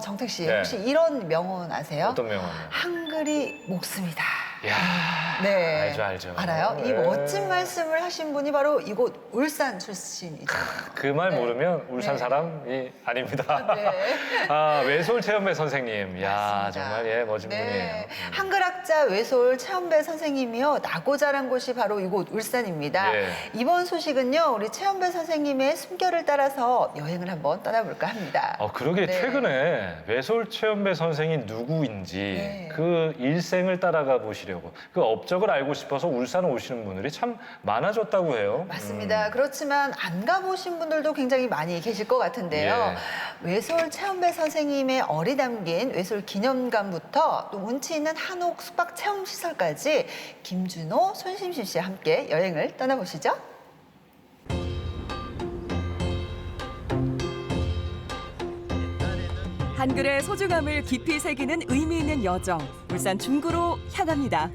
정택 씨, 네. 혹시 이런 명언 아세요? 어떤 명언이요? 한글이 목숨이다. 이야, 네. 알죠. 알아요? 이 네. 멋진 말씀을 하신 분이 바로 이곳 울산 출신이죠. 그 말 모르면 울산 네. 사람이 아닙니다. 네. 아, 외솔 체험배 선생님. 야, 정말 예, 멋진 분이에요. 네. 한글학자 외솔 최연배 선생님이요. 나고 자란 곳이 바로 이곳 울산입니다. 예. 이번 소식은요. 우리 최연배 선생님의 숨결을 따라서 여행을 한번 떠나볼까 합니다. 그러게 네. 최근에 외솔 체험배 선생이 누구인지 그 일생을 따라가 보시려고 그 업적을 알고 싶어서 울산 오시는 분들이 참 많아졌다고 해요. 맞습니다. 그렇지만 안 가보신 분들도 굉장히 많이 계실 것 같은데요. 외솔 최연배 선생님의 얼이 담긴 외솔 기념관부터 또 운치 있는 한옥 숙박 체험 시설까지 김준호, 손심심 씨와 함께 여행을 떠나보시죠. 한글의 소중함을 깊이 새기는 의미 있는 여정, 울산 중구로 향합니다.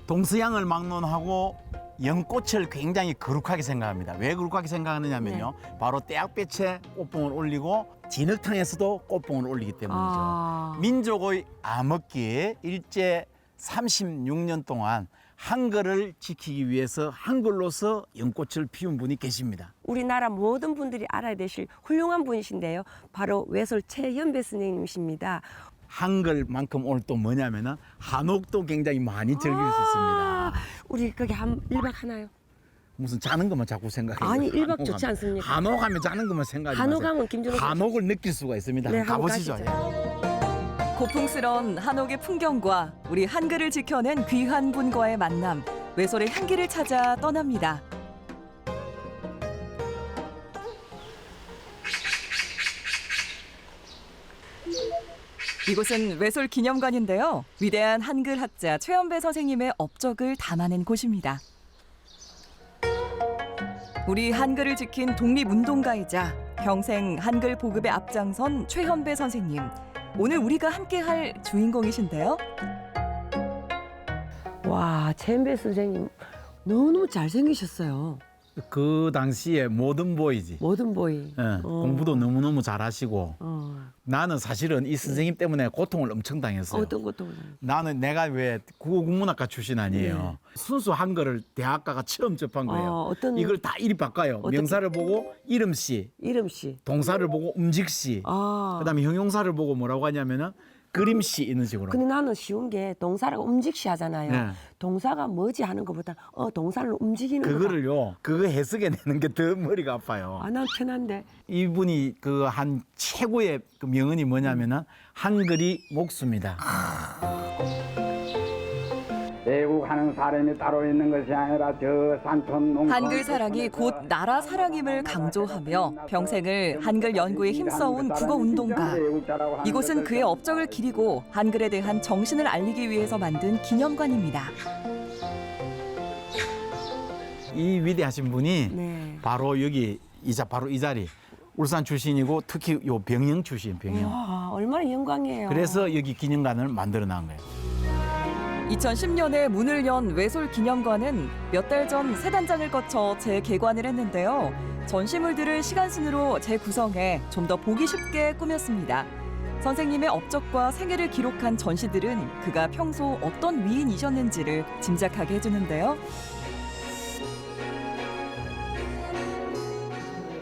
동서양을 막론하고 연꽃을 굉장히 거룩하게 생각합니다. 왜 거룩하게 생각하느냐면요. 바로 떼약볕에 꽃봉을 올리고 진흙탕에서도 꽃봉을 올리기 때문이죠. 민족의 암흑기에 일제 36년 동안 한글을 지키기 위해서 한글로서 연꽃을 피운 분이 계십니다. 우리나라 모든 분들이 알아야 되실 훌륭한 분이신데요. 바로 외솔 최연배 선생님이십니다. 한글만큼 오늘 또 뭐냐면은 한옥도 굉장히 많이 즐길 수 있습니다. 우리 거기 한 1박 하나요? 무슨 자는 것만 자꾸 생각해요. 아니, 1박 좋지 않습니까? 한옥하면 자는 것만 생각하지 마세요. 한옥하면 김준호 씨. 한옥을 느낄 수가 있습니다. 네, 한번 한번 가보시죠. 가시죠. 고풍스러운 한옥의 풍경과 우리 한글을 지켜낸 귀한 분과의 만남, 외솔의 향기를 찾아 떠납니다. 이곳은 외솔 기념관인데요. 위대한 한글 학자 최연배 선생님의 업적을 담아낸 곳입니다. 우리 한글을 지킨 독립운동가이자 평생 한글 보급에 앞장선 최연배 선생님. 오늘 우리가 함께할 주인공이신데요. 와, 최연배 선생님 너무 잘생기셨어요. 그 당시에 모든 보이지. 모든 보이. 예, 공부도 너무너무 잘하시고 나는 사실은 이 선생님 때문에 고통을 엄청 당했어요. 어떤 고통을? 나는 내가 왜 국어국문학과 출신 아니에요. 네. 순수 한글을 대학가가 처음 접한 거예요. 어떤- 이걸 다 이리 바꿔요. 어떻게- 명사를 보고 이름씨, 이름씨. 동사를 보고 음직씨, 그다음에 형용사를 보고 뭐라고 하냐면은 그림씨 이런 식으로. 근데 나는 쉬운 게 동사를 움직시 하잖아요. 네. 동사가 뭐지 하는 것보다 동사를 움직이는 거다. 그거를요. 그거 해석해 내는 게 더 머리가 아파요. 난 편한데. 이분이 그 한 최고의 그 명언이 뭐냐면은 한글이 목수입니다. 애국하는 사람이 따로 있는 것이 아니라 저 산촌 농촌 한글 사랑이 곧 나라 사랑임을 강조하며 평생을 한글 연구에 힘써온 국어운동가. 이곳은 그의 업적을 기리고 한글에 대한 정신을 알리기 위해서 만든 기념관입니다. 이 위대하신 분이 네. 바로 여기 바로 이 자리 울산 출신이고 특히 요 병영 출신 병영. 와, 얼마나 영광이에요. 그래서 여기 기념관을 만들어 놓은 거예요. 2010년에 문을 연 외솔 기념관은 몇 달 전 새 단장을 거쳐 재개관을 했는데요. 전시물들을 시간순으로 재구성해 좀 더 보기 쉽게 꾸몄습니다. 선생님의 업적과 생애를 기록한 전시들은 그가 평소 어떤 위인이셨는지를 짐작하게 해주는데요.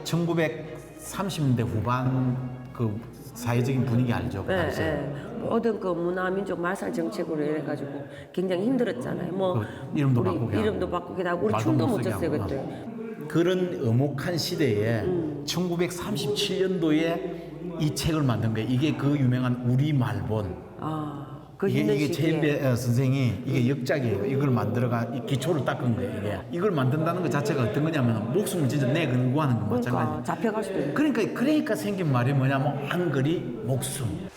1930년대 후반 그 사회적인 분위기 알죠? 그 당시에. 모든 그 문화민족 말살 정책으로 이래가지고 굉장히 힘들었잖아요. 뭐 이름도 우리 바꾸게 이름도 바꾸기도 하고 우리 말도 춤도 못 못 쓰게 췄어요 하고. 그때. 그런 엄혹한 시대에 1937년도에 이 책을 만든 거예요. 이게 그 유명한 우리 말본. 그 이게 힘든 시기에. 최인배 선생이 이게 역작이에요. 이걸 만들어가 이 기초를 닦은 거예요. 이게 이걸 만든다는 것 자체가 어떤 거냐면 목숨을 진짜 내걸고하는 거 마찬가지. 잡혀갈 수도 있고. 그러니까 생긴 말이 뭐냐면 한글이 목숨.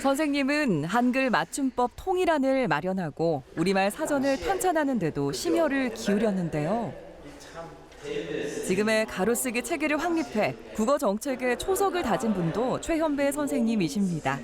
선생님은 한글 맞춤법 통일안을 마련하고 우리말 사전을 편찬하는 데도 심혈을 기울였는데요. 지금의 가로쓰기 체계를 확립해 국어 정책의 초석을 다진 분도 최현배 선생님이십니다.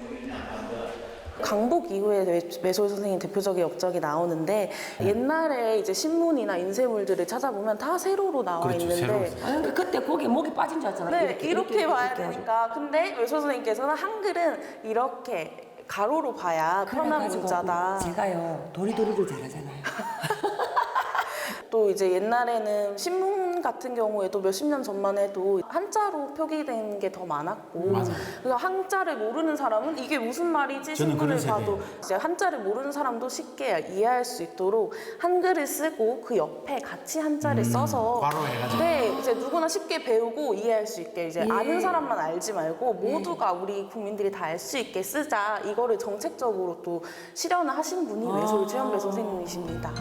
강복 이후에 외솔 선생님 대표적인 업적이 나오는데 옛날에 이제 신문이나 인쇄물들을 찾아보면 다 세로로 나와 있는데 그때 거기 목이 빠진 줄 알았잖아요. 네, 이렇게 봐야 되니까. 근데 외솔 선생님께서는 한글은 이렇게 가로로 봐야 편한 문자다. 제가요 도리도리를 잘하잖아요. 또 이제 옛날에는 신문 같은 경우에도 몇십 년 전만 해도 한자로 표기된 게 더 많았고 그래서 한자를 모르는 사람은 이게 무슨 말이지 신문을 봐도 이제 한자를 모르는 사람도 쉽게 이해할 수 있도록 한글을 쓰고 그 옆에 같이 한자를 써서 네, 이제 누구나 쉽게 배우고 이해할 수 있게 이제 아는 사람만 알지 말고 모두가 우리 국민들이 다 알 수 있게 쓰자 이거를 정책적으로 또 실현을 하신 분이 외솔 최현배 선생님이십니다.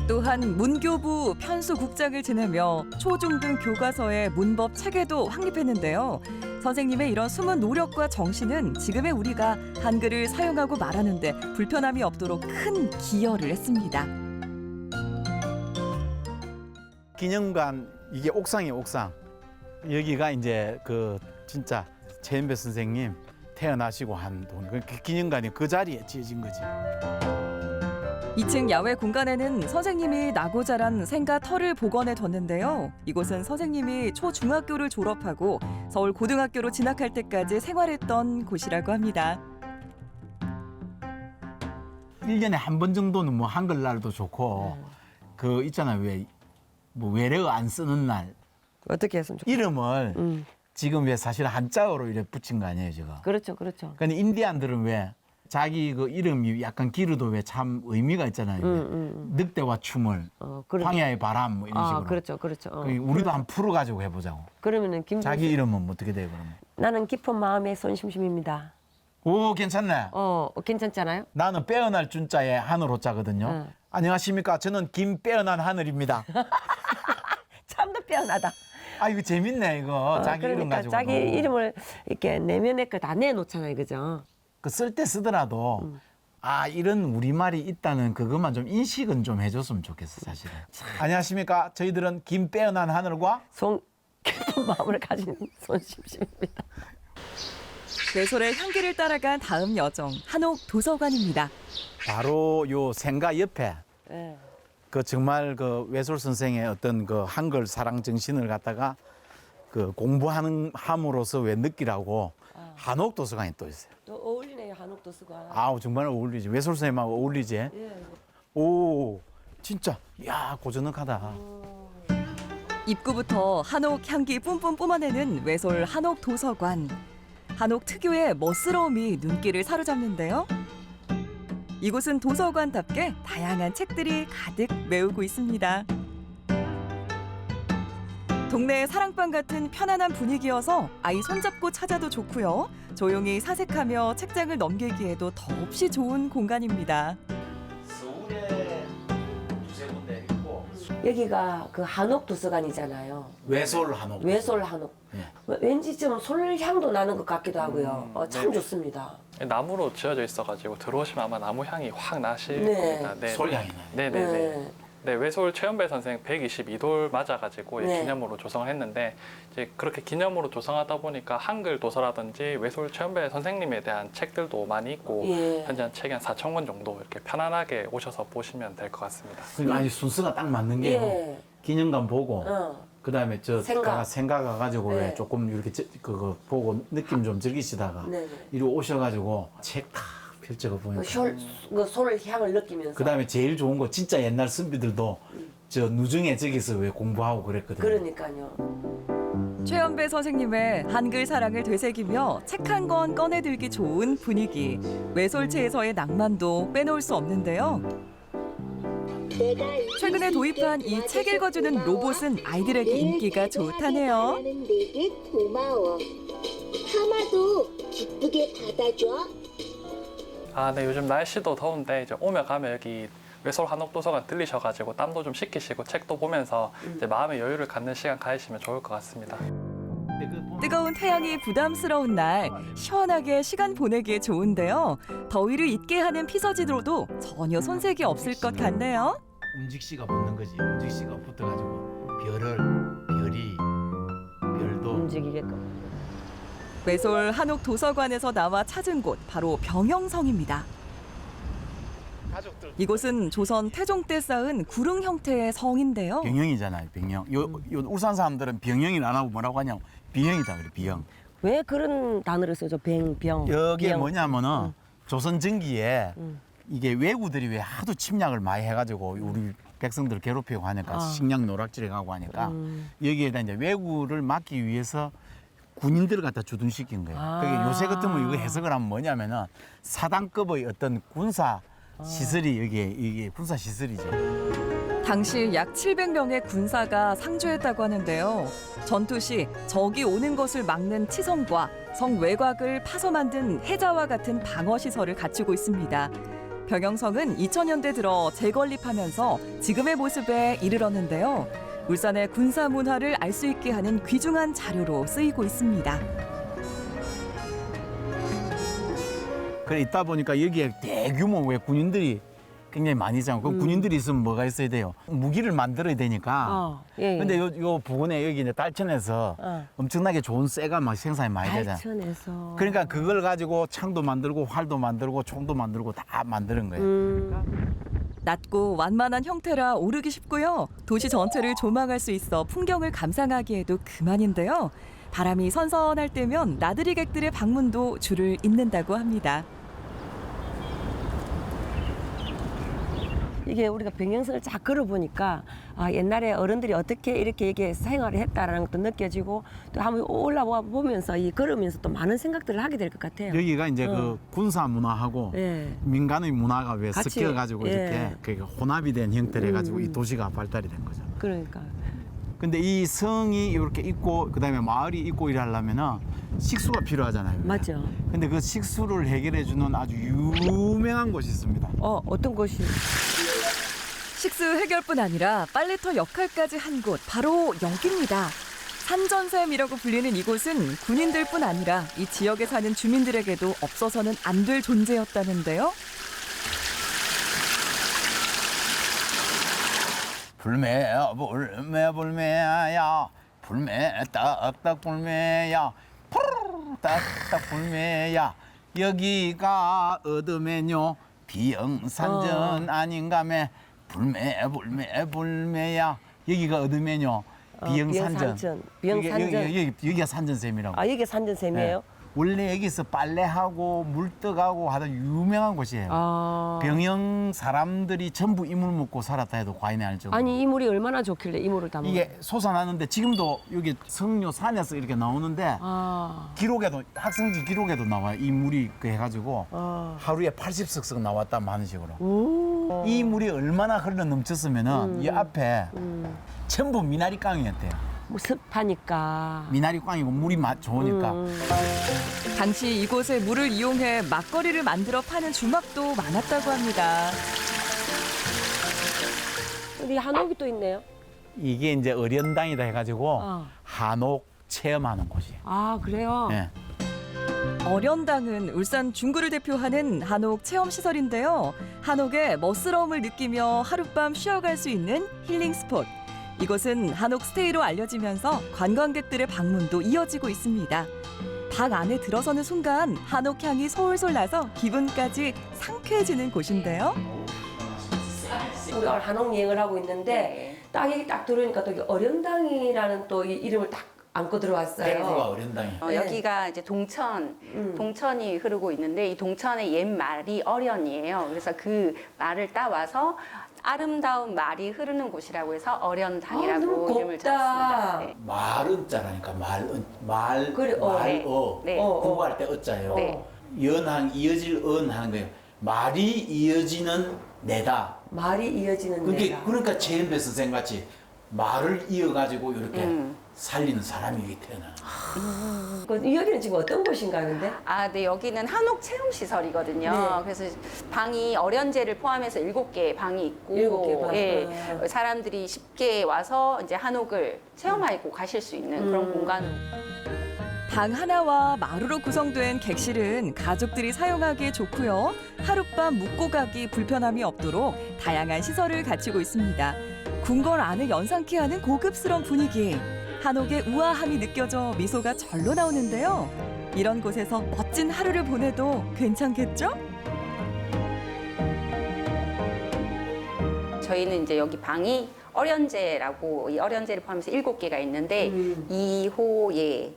또한 문교부 편수국장을 지내며 초중등 교과서의 문법 체계도 확립했는데요. 선생님의 이런 숨은 노력과 정신은 지금의 우리가 한글을 사용하고 말하는데 불편함이 없도록 큰 기여를 했습니다. 기념관 이게 옥상이에요, 옥상. 여기가 이제 그 진짜 최현배 선생님 태어나시고 한 돈. 그 기념관이 그 자리에 지어진 거지. 2층 야외 공간에는 선생님이 나고 자란 생가 터를 복원해 뒀는데요. 이곳은 선생님이 초중학교를 졸업하고 서울 고등학교로 진학할 때까지 생활했던 곳이라고 합니다. 1년에 한 번 정도는 뭐 한글날도 좋고 그 있잖아요. 왜 뭐 외래어 안 쓰는 날. 어떻게 했으면 좋겠어요? 이름을 지금 왜 사실 한자어로 이렇게 붙인 거 아니에요, 지금? 그렇죠, 그렇죠. 근데 인디안들은 왜 자기 그 이름이 약간 기르도 왜 참 의미가 있잖아요. 늑대와 춤을, 황야의 바람 뭐 이런 식으로. 그렇죠, 그렇죠. 우리도 한 풀어가지고 해보자고. 그러면은 자기 이름은 어떻게 돼요, 그러면? 나는 깊은 마음의 손심심입니다. 오, 괜찮네. 괜찮잖아요? 나는 빼어날 준자에 하늘 호자거든요. 안녕하십니까. 저는 김빼어난 하늘입니다. 참도 빼어나다. 아, 이거 재밌네, 이거. 자기 그러니까 이름 가지고. 자기 이름을 이렇게 내면의 걸 다 내놓잖아요, 그죠? 그 쓸 때 쓰더라도 아, 이런 우리말이 있다는 그것만 좀 인식은 좀 해줬으면 좋겠어, 사실은. 안녕하십니까. 저희들은 김빼어난 하늘과 깊은 마음을 가진 손심심입니다. 외솔의 향기를 따라간 다음 여정, 한옥 도서관입니다. 바로 요 생가 옆에 그 정말 그 외솔 선생의 어떤 그 한글 사랑 정신을 갖다가 그 공부하는 함으로써 왜 느끼라고 한옥 도서관이 또 있어요. 또 어울리네요, 한옥 도서관. 아우 정말 어울리지. 외솔 선생님하고 어울리지. 예. 오 진짜 야 고즈넉하다. 입구부터 한옥 향기 뿜뿜 뿜어내는 외솔 한옥 도서관. 한옥 특유의 멋스러움이 눈길을 사로잡는데요. 이곳은 도서관답게 다양한 책들이 가득 메우고 있습니다. 동네 사랑방 같은 편안한 분위기여서 아이 손잡고 찾아도 좋고요. 조용히 사색하며 책장을 넘기기에도 더없이 좋은 공간입니다. 서울에 두세 군데 있고 여기가 그 한옥 도서관이잖아요. 외솔 한옥. 외솔 한옥. 네. 왠지 좀 솔향도 나는 것 같기도 하고요. 참 좋습니다. 나무로 지어져 있어가지고 들어오시면 아마 나무 향이 확 나실 네. 겁니다. 네. 솔향이 나요. 네네네. 네, 외솔 최연배 선생 122돌 맞아가지고 네. 기념으로 조성을 했는데 이제 그렇게 기념으로 조성하다 보니까 한글 도서라든지 외솔 최연배 선생님에 대한 책들도 많이 있고 예. 현재 한 책이 한 4,000권 정도 이렇게 편안하게 오셔서 보시면 될 것 같습니다. 그러니까 아니 순서가 딱 맞는 게요. 예. 기념관 보고 그다음에 저 생각. 생각 가가지고 네. 왜 조금 이렇게 그거 보고 느낌 좀 즐기시다가 네네. 이리 오셔가지고 책 다 펼쳐가 보니까 그 솔향을 느끼면서. 그다음에 제일 좋은 거 진짜 옛날 선비들도 저 누중에 저기서 왜 공부하고 그랬거든요. 그러니까요. 최연배 선생님의 한글 사랑을 되새기며 책 한 권 꺼내들기 좋은 분위기. 외솔체에서의 낭만도 빼놓을 수 없는데요. 최근에 도입한 이 책 읽어주는 로봇은 아이들에게 인기가 좋다네요. 되게 고마워. 하마도 기쁘게 받아줘. 아, 네, 요즘 날씨도 더운데 이제 오며 가며 여기 외솔 한옥 도서관 들리셔가지고 땀도 좀 식히시고 책도 보면서 이제 마음의 여유를 갖는 시간 가지시면 좋을 것 같습니다. 뜨거운 태양이 부담스러운 날 시원하게 시간 보내기에 좋은데요. 더위를 잊게 하는 피서지로도 전혀 손색이 없을 것 같네요. 움직씨가 붙는 거지. 움직씨가 붙어가지고 별이 별도 움직이게끔. 외솔 한옥 도서관에서 나와 찾은 곳 바로 병영성입니다. 이곳은 조선 태종 때 쌓은 구릉 형태의 성인데요. 병영이잖아요. 병영. 요 울산 사람들은 병영이 안 하고 뭐라고 하냐면 비영이다 그래. 비영. 왜 그런 단어를 쓰죠? 병. 여기에 병. 뭐냐면은 조선 전기에 이게 외구들이 왜 하도 침략을 많이 해가지고 우리 백성들을 괴롭히고 하니까 식량 노락질해 가고 하니까 여기에다 이제 외구를 막기 위해서 군인들을 갖다 주둔시킨 거예요. 그게 요새 같으면 이거 해석을 하면 뭐냐면은 사단급의 어떤 군사 시설이 이게 군사 시설이죠. 당시 약 700명의 군사가 상주했다고 하는데요. 전투 시 적이 오는 것을 막는 치성과 성 외곽을 파서 만든 해자와 같은 방어 시설을 갖추고 있습니다. 병영성은 2000년대 들어 재건립하면서 지금의 모습에 이르렀는데요. 울산의 군사 문화를 알 수 있게 하는 귀중한 자료로 쓰이고 있습니다. 그래 있다 보니까 여기에 대규모 왜 군인들이 굉장히 많이 있잖아요. 그 군인들이 있으면 뭐가 있어야 돼요? 무기를 만들어야 되니까. 예. 근데 요 부근에 여기 이제 딸천에서 엄청나게 좋은 쇠가 막 생산이 많이 되잖아요. 달천에서. 그러니까 그걸 가지고 창도 만들고 활도 만들고 총도 만들고 다 만드는 거예요. 낮고 완만한 형태라 오르기 쉽고요. 도시 전체를 조망할 수 있어 풍경을 감상하기에도 그만인데요. 바람이 선선할 때면 나들이 객들의 방문도 줄을 잇는다고 합니다. 이게 우리가 병영성을 쫙 걸어보니까 옛날에 어른들이 어떻게 이렇게 생활을 했다라는 것도 느껴지고 또 한번 올라와 보면서 걸으면서 또 많은 생각들을 하게 될 것 같아요. 여기가 이제 그 군사 문화하고 민간의 문화가 왜 같이, 섞여가지고 이렇게 혼합이 된 형태를 해가지고 이 도시가 발달이 된 거죠. 그러니까. 근데 이 성이 이렇게 있고 그다음에 마을이 있고 이러려면은 식수가 필요하잖아요. 맞죠. 근데 그 식수를 해결해 주는 아주 유명한 곳이 있습니다. 어떤 곳이? 식수 해결뿐 아니라 빨래터 역할까지 한 곳 바로 여기입니다. 산전샘이라고 불리는 이곳은 군인들뿐 아니라 이 지역에 사는 주민들에게도 없어서는 안 될 존재였다는데요. 불매야 불매야 불매 딱딱 불매야 딱딱 불매야 여기가 어둠에뇨 비영산전 아닌가매 불매야. 여기가 어디면요? 비영산전. 비영산전. 여기가 산전샘이라고. 아, 여기 산전샘이에요? 네. 원래 여기서 빨래하고 물떡하고 하던 유명한 곳이에요. 아. 병영 사람들이 전부 이물 먹고 살았다 해도 과언이 아닐 정도. 아니, 이 물이 얼마나 좋길래 이 물을 담는 이게 솟아나는데 지금도 여기 성묘 산에서 이렇게 나오는데 기록에도 학생지 기록에도 나와요. 이 물이 그 해가지고 하루에 80석석 나왔다 하는 식으로. 이 물이 얼마나 흘러 넘쳤으면은 이 앞에 전부 미나리 깡이었대요. 뭐 습하니까. 미나리 깡이고 물이 좋으니까. 당시 이곳의 물을 이용해 막걸리를 만들어 파는 주막도 많았다고 합니다. 우리 한옥이 또 있네요. 이게 이제 어련당이다 해가지고 한옥 체험하는 곳이에요. 아, 그래요? 네. 어련당은 울산 중구를 대표하는 한옥 체험시설인데요. 한옥의 멋스러움을 느끼며 하룻밤 쉬어갈 수 있는 힐링 스폿. 이곳은 한옥 스테이로 알려지면서 관광객들의 방문도 이어지고 있습니다. 방 안에 들어서는 순간 한옥 향이 솔솔 나서 기분까지 상쾌해지는 곳인데요. 우리가 한옥 여행을 하고 있는데 딱 여기 딱 들어오니까 또 어련당이라는 또 이 이름을 딱 안고 들어왔어요. 대구가 어련당이에요. 여기가 이제 동천이 흐르고 있는데 이 동천의 옛 말이 어련이에요. 그래서 그 말을 따와서 아름다운 말이 흐르는 곳이라고 해서 어련당이라고 이름을 지었습니다. 네. 말은 자라니까 말 그래, 네. 공부할 때 어자예요. 네. 연항 이어질 은 하는 거예요. 말이 이어지는 내다. 말이 이어지는 내다. 그러니까 최연배 선생 같이 말을 이어가지고 이렇게 살리는 사람이 여기 태어나는 거예요. 여기는 지금 어떤 곳인가요, 근데? 아, 네, 여기는 한옥 체험 시설이거든요. 네. 그래서 방이 어련제를 포함해서 7개의 방이 있고, 7개 방. 예, 사람들이 쉽게 와서 이제 한옥을 체험하고 가실 수 있는 그런 공간. 방 하나와 마루로 구성된 객실은 가족들이 사용하기에 좋고요. 하룻밤 묵고 가기 불편함이 없도록 다양한 시설을 갖추고 있습니다. 궁궐 안을 연상케 하는 고급스러운 분위기. 한옥의 우아함이 느껴져 미소가 절로 나오는데요. 이런 곳에서 멋진 하루를 보내도 괜찮겠죠? 저희는 이제 여기 방이 어련제라고 이 어련제를 포함해서 7개가 있는데 이호예,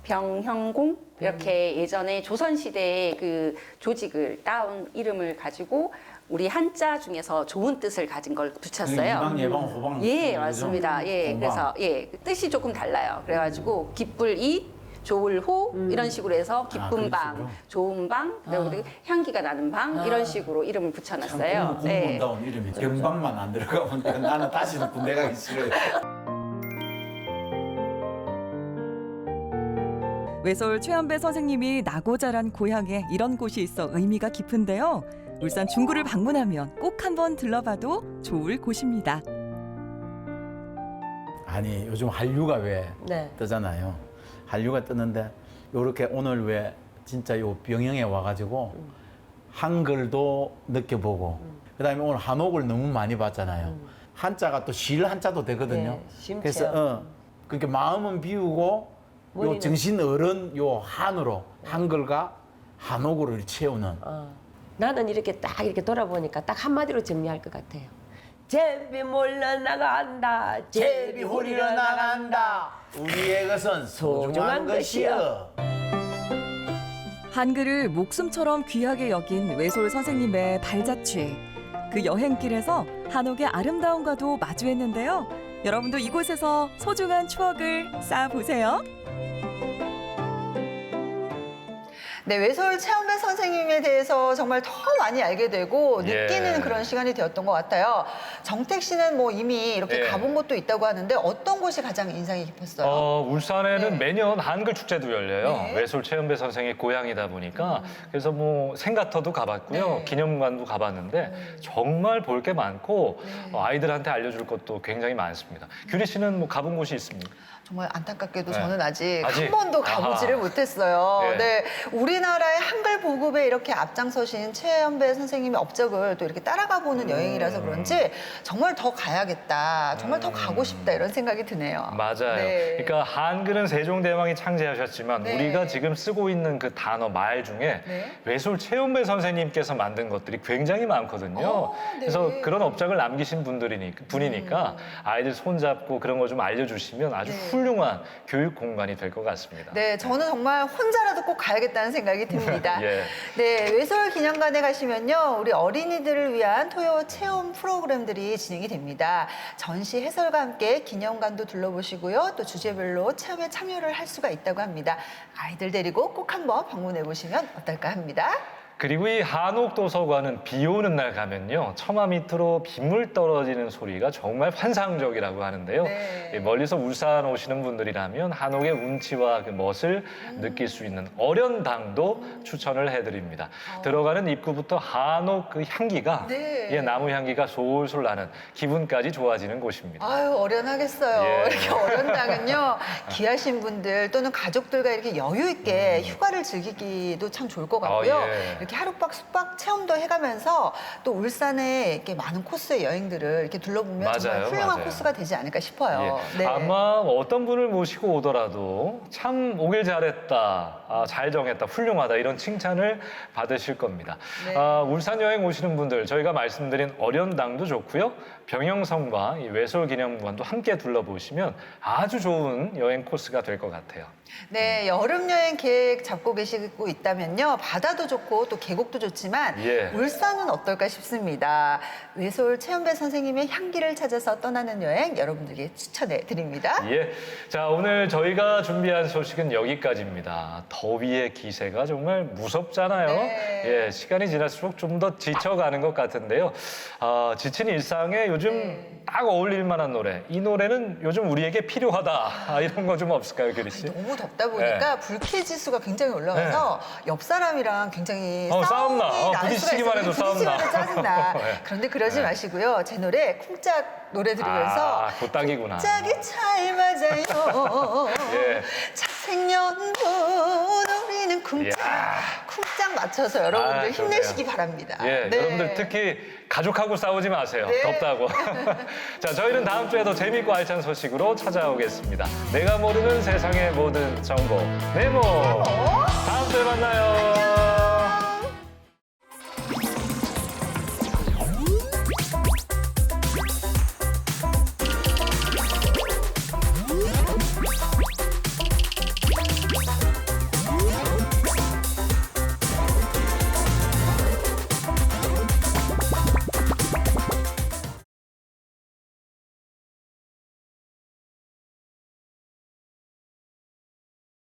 병형공 이렇게 예전에 조선시대의 그 조직을 따온 이름을 가지고 우리 한자 중에서 좋은 뜻을 가진 걸 붙였어요. 이방, 예방, 호방. 예, 맞습니다. 예, 공방. 그래서 예, 뜻이 조금 달라요. 그래가지고 기쁠 이, 좋을 호 이런 식으로 해서 기쁜 방, 좋은 방, 그리고 향기가 나는 방 이런 식으로 이름을 붙여놨어요. 공부다운 이름이 경방만 안 들어가면 나는 다시는 군대 가기 싫어요. 외솔 최한배 선생님이 나고 자란 고향에 이런 곳이 있어 의미가 깊은데요. 울산 중구를 방문하면 꼭 한번 들러봐도 좋을 곳입니다. 아니 요즘 한류가 왜 뜨잖아요. 한류가 뜨는데 요렇게 오늘 왜 진짜 요 병영에 와가지고 한글도 느껴보고 그다음에 오늘 한옥을 너무 많이 봤잖아요. 한자가 또 실 한자도 되거든요. 네, 그래서 그렇게 마음은 비우고 요 정신 어른 요 한으로 한글과 한옥으로 채우는. 나는 이렇게 딱 이렇게 돌아보니까 딱 한마디로 정리할 것 같아요. 제비 몰려 나간다. 제비 홀리러 나간다. 우리의 것은 소중한 것이여. 한글을 목숨처럼 귀하게 여긴 외솔 선생님의 발자취. 그 여행길에서 한옥의 아름다움과도 마주했는데요. 여러분도 이곳에서 소중한 추억을 쌓아보세요. 네, 외솔 최한배 선생님에 대해서 정말 더 많이 알게 되고 느끼는 그런 시간이 되었던 것 같아요. 정택 씨는 뭐 이미 이렇게 가본 곳도 있다고 하는데 어떤 곳이 가장 인상이 깊었어요? 울산에는 매년 한글 축제도 열려요. 외솔 최한배 선생의 고향이다 보니까 그래서 뭐 생가터도 가봤고요. 기념관도 가봤는데 정말 볼 게 많고 아이들한테 알려줄 것도 굉장히 많습니다. 규리 씨는 뭐 가본 곳이 있습니까? 정말 안타깝게도 저는 아직 한 번도 가보지를 못했어요. 네, 우리 우리나라의 한글 보급에 이렇게 앞장서신 최연배 선생님의 업적을 또 이렇게 따라가 보는 여행이라서 그런지 정말 더 가야겠다, 정말 더 가고 싶다 이런 생각이 드네요. 맞아요. 네. 그러니까 한글은 세종대왕이 창제하셨지만 네. 우리가 지금 쓰고 있는 그 단어, 말 중에 네. 외솔 최연배 선생님께서 만든 것들이 굉장히 많거든요. 네. 그래서 그런 업적을 남기신 분이니까 아이들 손잡고 그런 거 좀 알려주시면 아주 네. 훌륭한 교육 공간이 될 것 같습니다. 네, 저는 정말 혼자라도 꼭 가야겠다는 생각이 듭니다. 예. 네, 외솔 기념관에 가시면요, 우리 어린이들을 위한 토요 체험 프로그램들이 진행이 됩니다. 전시 해설과 함께 기념관도 둘러보시고요, 또 주제별로 체험에 참여를 할 수가 있다고 합니다. 아이들 데리고 꼭 한번 방문해 보시면 어떨까 합니다. 그리고 이 한옥도서관은 비 오는 날 가면요, 처마 밑으로 빗물 떨어지는 소리가 정말 환상적이라고 하는데요. 네. 멀리서 울산 오시는 분들이라면 한옥의 운치와 그 멋을 느낄 수 있는 어련당도 추천을 해드립니다. 들어가는 입구부터 한옥 그 향기가, 네. 예, 나무 향기가 솔솔 나는 기분까지 좋아지는 곳입니다. 아유, 어련하겠어요. 예. 이렇게 어련당은요, 귀하신 분들 또는 가족들과 이렇게 여유 있게 휴가를 즐기기도 참 좋을 것 같고요. 예. 이렇게 하룻박 숙박 체험도 해가면서 또 울산에 이렇게 많은 코스의 여행들을 이렇게 둘러보면 정말 맞아요, 훌륭한 맞아요. 코스가 되지 않을까 싶어요. 예. 네. 아마 어떤 분을 모시고 오더라도 참 오길 잘했다, 잘 정했다, 훌륭하다 이런 칭찬을 받으실 겁니다. 네. 울산 여행 오시는 분들 저희가 말씀드린 어련당도 좋고요. 병영성과 이 외솔기념관도 함께 둘러보시면 아주 좋은 여행 코스가 될 것 같아요. 네, 여름 여행 계획 잡고 계시고 있다면요, 바다도 좋고 또 계곡도 좋지만 예. 울산은 어떨까 싶습니다. 외솔 최연배 선생님의 향기를 찾아서 떠나는 여행 여러분들께 추천해 드립니다. 예, 자 오늘 저희가 준비한 소식은 여기까지입니다. 더위의 기세가 정말 무섭잖아요. 네. 예, 시간이 지날수록 좀 더 지쳐가는 것 같은데요. 지친 일상에 요즘 딱 어울릴 만한 노래, 이 노래는 요즘 우리에게 필요하다, 이런 거 좀 없을까요, 규리 씨? 너무 덥다 보니까 불쾌지수가 굉장히 올라가서 옆 사람이랑 굉장히 싸움이 싸움나. 날 수가 부딪히기만 있어요. 해도 부딪히면 싸움나. 짜증나. 네. 그런데 그러지 마시고요. 제 노래 쿵짝 노래 들으면서 곧딱이구나. 짝이 잘 맞아요. 예. 생년분 우리는 쿵짝 쿵짝 맞춰서 여러분들 좋네요. 힘내시기 바랍니다. 예, 네. 여러분들 특히 가족하고 싸우지 마세요. 네. 덥다고. 자, 저희는 다음 주에도 재밌고 알찬 소식으로 찾아오겠습니다. 내가 모르는 세상의 모든 정보 네모. 다음 주에 만나요.